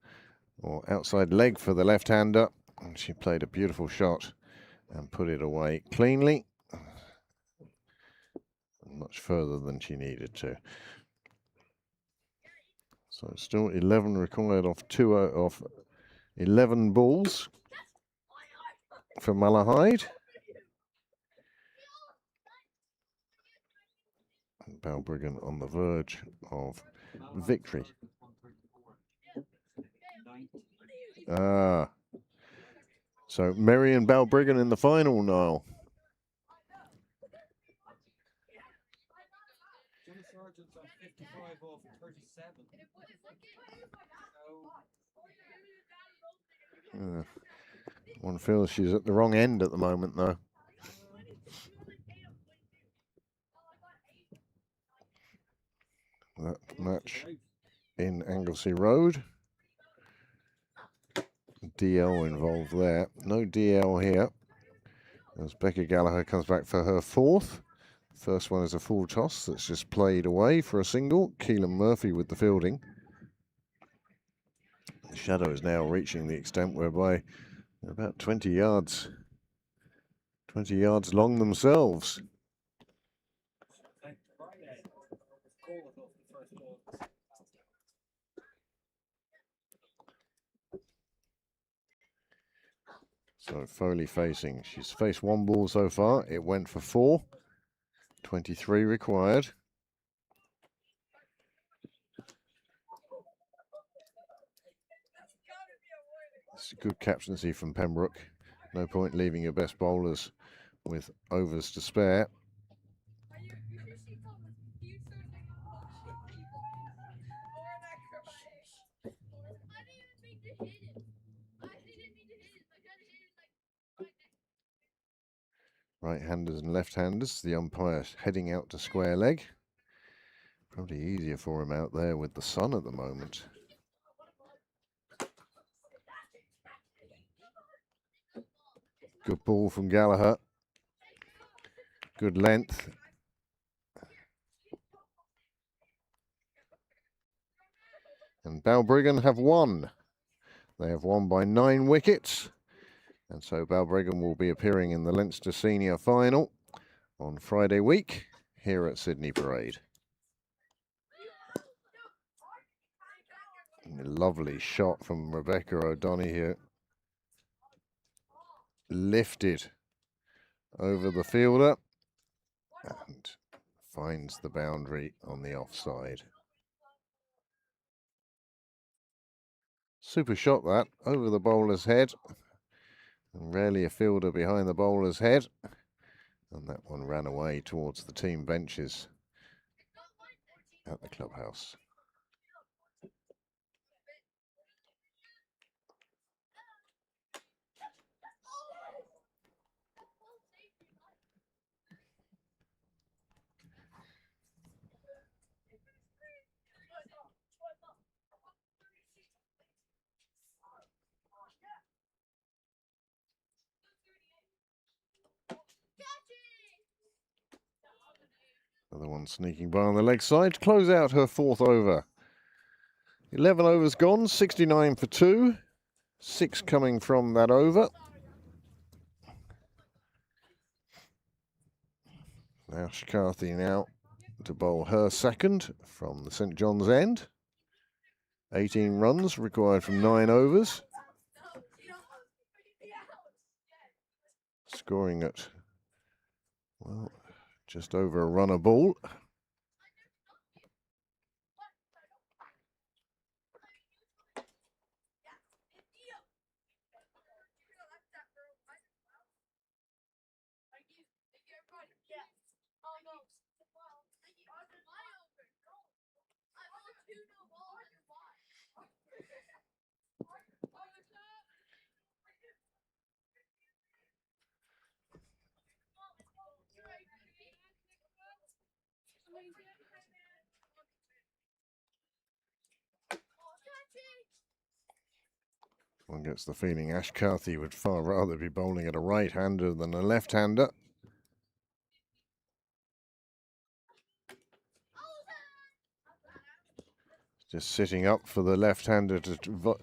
or outside leg for the left-hander, and she played a beautiful shot and put it away cleanly, much further than she needed to. So still 11 required off 11 balls for Malahide. Balbriggan on the verge of victory. So Merian Balbriggan in the final now. Sargent's on 55 off 37. One feels she's at the wrong end at the moment, though. That match in Anglesey Road. DL involved there. No DL here, as Becca Gallagher comes back for her 4th. First one is a full toss that's just played away for a single. Keelan Murphy with the fielding. The shadow is now reaching the extent whereby they're about 20 yards long themselves. So Foley facing. She's faced 1 ball so far. It went for 4. 23 required. It's good captaincy from Pembroke. No point leaving your best bowlers with overs to spare. right-handers and left-handers. The umpire heading out to square leg. Probably easier for him out there with the sun at the moment. Good ball from Gallagher. Good length. And Balbriggan have won. They have won by 9 wickets. And so Balbriggan will be appearing in the Leinster Senior Final on Friday week here at Sydney Parade. A lovely shot from Rebecca O'Donoghue. Lifted over the fielder and finds the boundary on the offside. Super shot that, over the bowler's head. And rarely a fielder behind the bowler's head. And that one ran away towards the team benches at the clubhouse. Another one sneaking by on the leg side to close out her 4th over. 11 overs gone, 69 for 2. 6 coming from that over. Ash Carthy now to bowl her second from the St John's end. 18 runs required from 9 overs. Scoring at, well, just over a run a ball. One gets the feeling Ash Carthy would far rather be bowling at a right-hander than a left-hander. Just sitting up for the left-hander to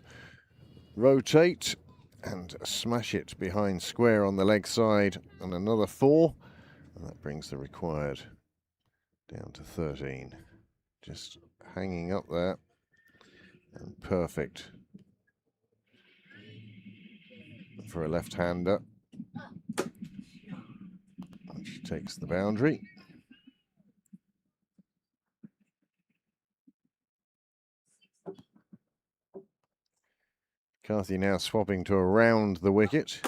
rotate and smash it behind square on the leg side, and another 4, and that brings the required down to 13. Just hanging up there and perfect for a left-hander, which takes the boundary. Carthy now swapping to around the wicket.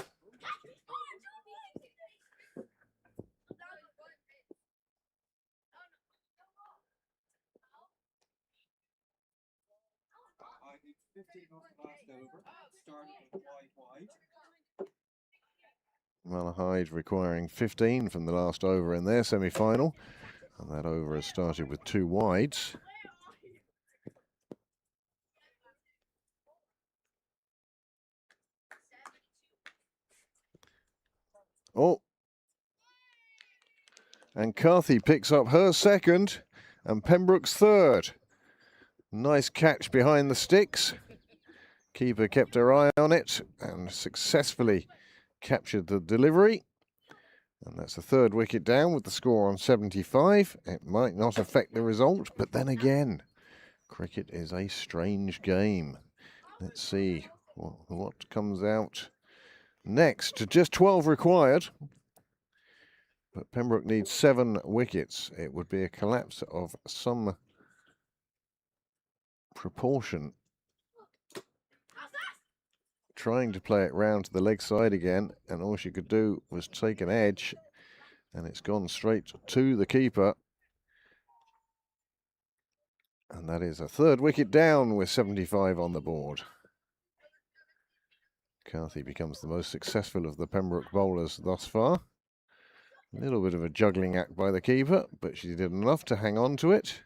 Malahide requiring 15 from the last over in their semi-final, and that over has started with 2 wides. Oh, and Carthy picks up her second and Pembroke's third. Nice catch behind the sticks. Keeper kept her eye on it and successfully captured the delivery. And that's the 3rd wicket down with the score on 75. It might not affect the result, but then again, cricket is a strange game. Let's see what comes out next. Just 12 required. But Pembroke needs 7 wickets. It would be a collapse of some proportion. Trying to play it round to the leg side again, and all she could do was take an edge, and it's gone straight to the keeper. And that is a 3rd wicket down with 75 on the board. Carthy becomes the most successful of the Pembroke bowlers thus far. A little bit of a juggling act by the keeper, but she did enough to hang on to it.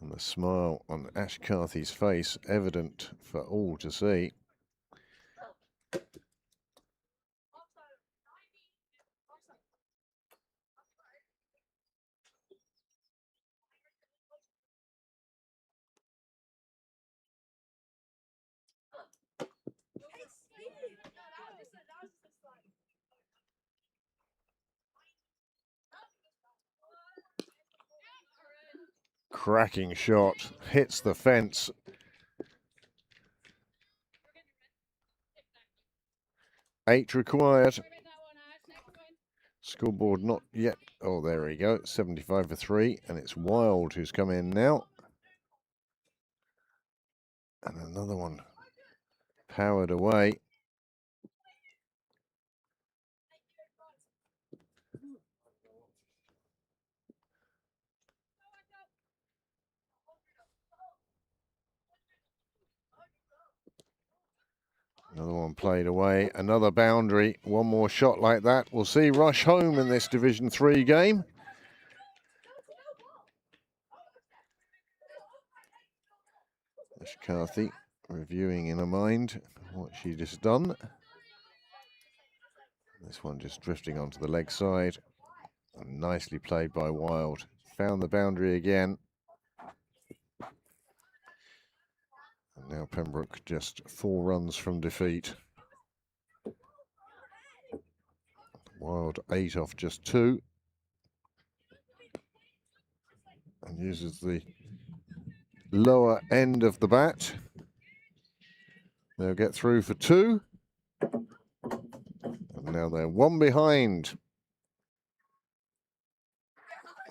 And the smile on Ash Carthy's face evident for all to see. Cracking shot, hits the fence. Eight required. Scoreboard not yet. Oh, there we go. 75 for 3, and it's Wild who's come in now. And another one powered away. Another one played away, another boundary, one more shot like that. We'll see Rush home in this Division 3 game. Ash Carthy reviewing in her mind what she just done. This one just drifting onto the leg side. And nicely played by Wild. Found the boundary again. And now Pembroke just 4 runs from defeat. Wild 8 off just 2. And uses the lower end of the bat. They'll get through for 2. And now they're 1 behind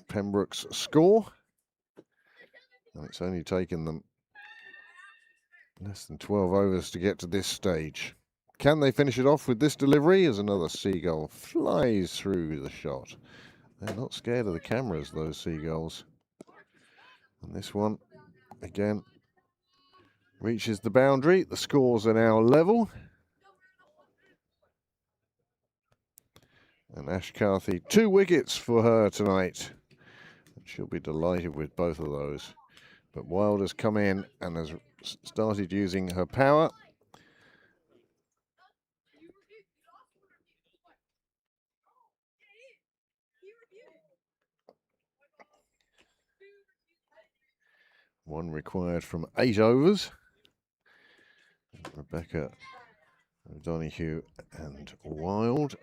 Pembroke's score. And it's only taken them less than 12 overs to get to this stage. Can they finish it off with this delivery as another seagull flies through the shot? They're not scared of the cameras, those seagulls. And this one, again, reaches the boundary. The scores are now level. And Ash Carthy, 2 wickets for her tonight. She'll be delighted with both of those. But Wild has come in and has started using her power. One required from 8 overs. Rebecca O'Donoghue and Wild.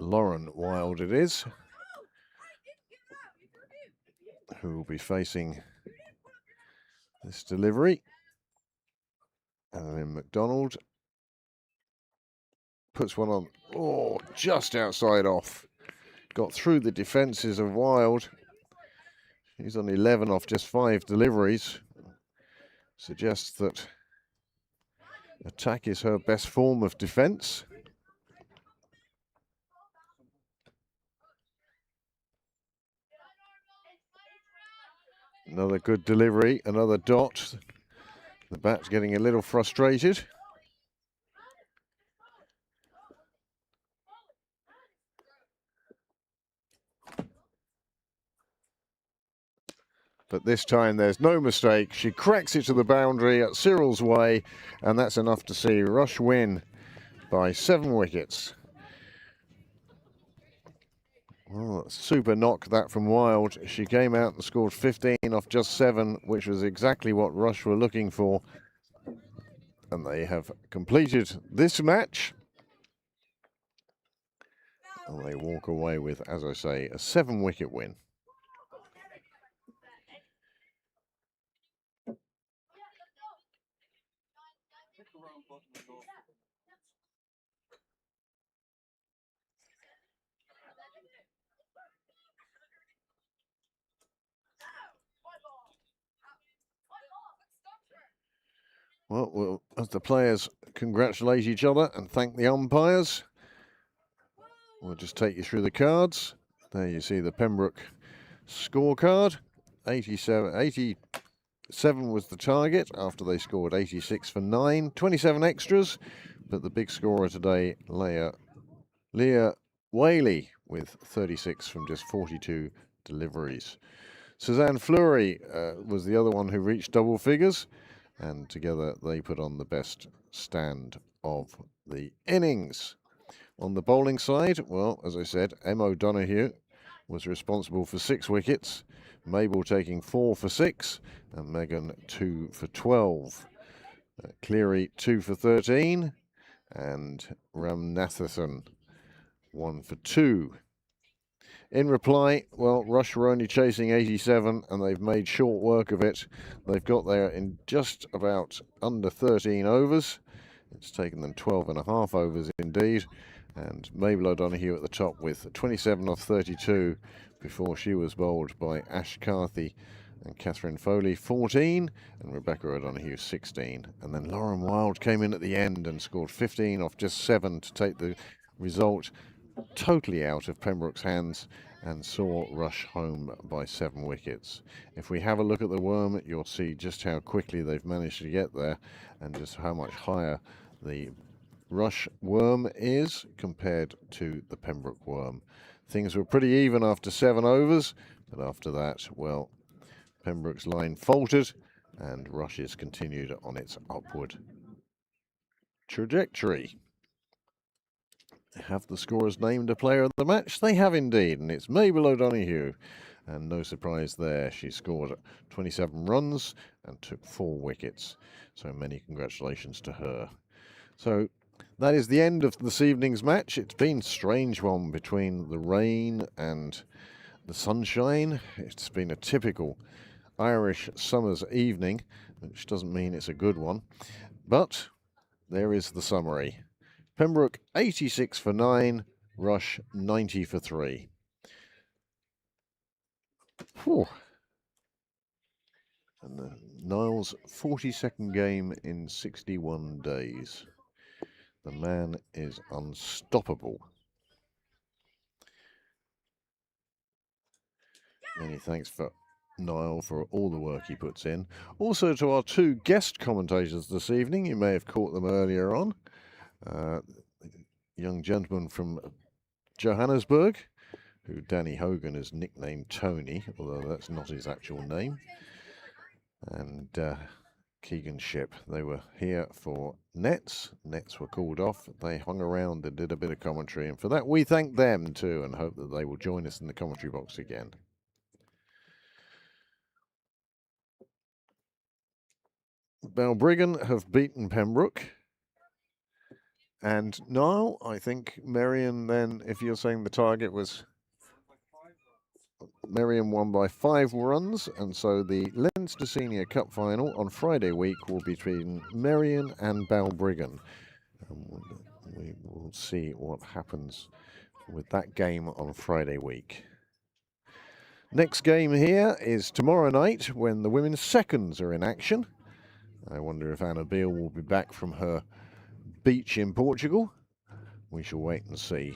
Lauren Wild it is, who will be facing this delivery. And then McDonald puts one on, oh, just outside off. Got through the defences of Wild. He's on 11 off just 5 deliveries. Suggests that attack is her best form of defence. Another good delivery, another dot. The bat's getting a little frustrated. But this time there's no mistake. She cracks it to the boundary at Cyril's way, and that's enough to see Rush win by 7 wickets. Well, super knock that from Wild. She came out and scored 15 off just 7, which was exactly what Rush were looking for. And they have completed this match. And they walk away with, as I say, a 7-wicket win. Well, as the players congratulate each other and thank the umpires, we'll just take you through the cards. There you see the Pembroke scorecard. 87 was the target after they scored 86 for 9. 27 extras, but the big scorer today, Leah Whaley, with 36 from just 42 deliveries. Suzanne Fleury was the other one who reached double figures, and together they put on the best stand of the innings. On the bowling side, well, as I said, Em O'Donoghue was responsible for 6 wickets, Mabel taking 4 for 6, and Megan 2 for 12. Cleary 2 for 13, and Ramnathan 1 for 2. In reply, well, Rush were only chasing 87 and they've made short work of it. They've got there in just about under 13 overs. It's taken them 12.5 overs indeed. And Mabel O'Donoghue at the top with 27 off 32 before she was bowled by Ash Carthy and Catherine Foley 14 and Rebecca O'Donoghue 16. And then Lauren Wild came in at the end and scored 15 off just 7 to take the result totally out of Pembroke's hands and saw Rush home by 7 wickets. If we have a look at the worm, you'll see just how quickly they've managed to get there and just how much higher the Rush worm is compared to the Pembroke worm. Things were pretty even after 7 overs, but after that, well, Pembroke's line faltered and Rush's continued on its upward trajectory. Have the scorers named a player of the match? They have indeed, and it's Mabel O'Donoghue. And no surprise there, she scored 27 runs and took 4 wickets. So many congratulations to her. So that is the end of this evening's match. It's been a strange one between the rain and the sunshine. It's been a typical Irish summer's evening, which doesn't mean it's a good one. But there is the summary. Pembroke 86 for 9, Rush 90 for 3. Whew. And the Niles' 42nd game in 61 days. The man is unstoppable. Many thanks for Niall for all the work he puts in. Also to our 2 guest commentators this evening. You may have caught them earlier on. Young gentleman from Johannesburg, who Danny Hogan has nicknamed Tony, although that's not his actual name, and Keegan Ship. They were here for Nets. Nets were called off. They hung around and did a bit of commentary, and for that we thank them too and hope that they will join us in the commentary box again. Balbriggan have beaten Pembroke. And now, I think Merion then, if you're saying the target was... Merion won by 5 runs, and so the Leinster Senior Cup final on Friday week will be between Merion and Balbriggan. We will see what happens with that game on Friday week. Next game here is tomorrow night when the women's seconds are in action. I wonder if Anna Beale will be back from her beach in Portugal. We shall wait and see.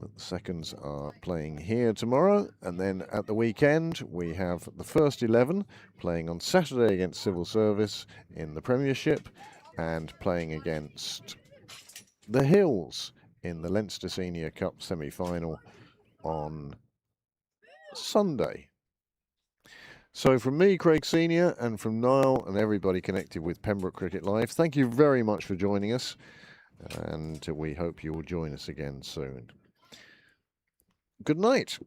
But the seconds are playing here tomorrow, and then at the weekend we have the first 11 playing on Saturday against Civil Service in the Premiership and playing against the Hills in the Leinster Senior Cup semi-final on Sunday. So from me, Craig Senior, and from Niall and everybody connected with Pembroke Cricket Live, thank you very much for joining us, and we hope you will join us again soon. Good night.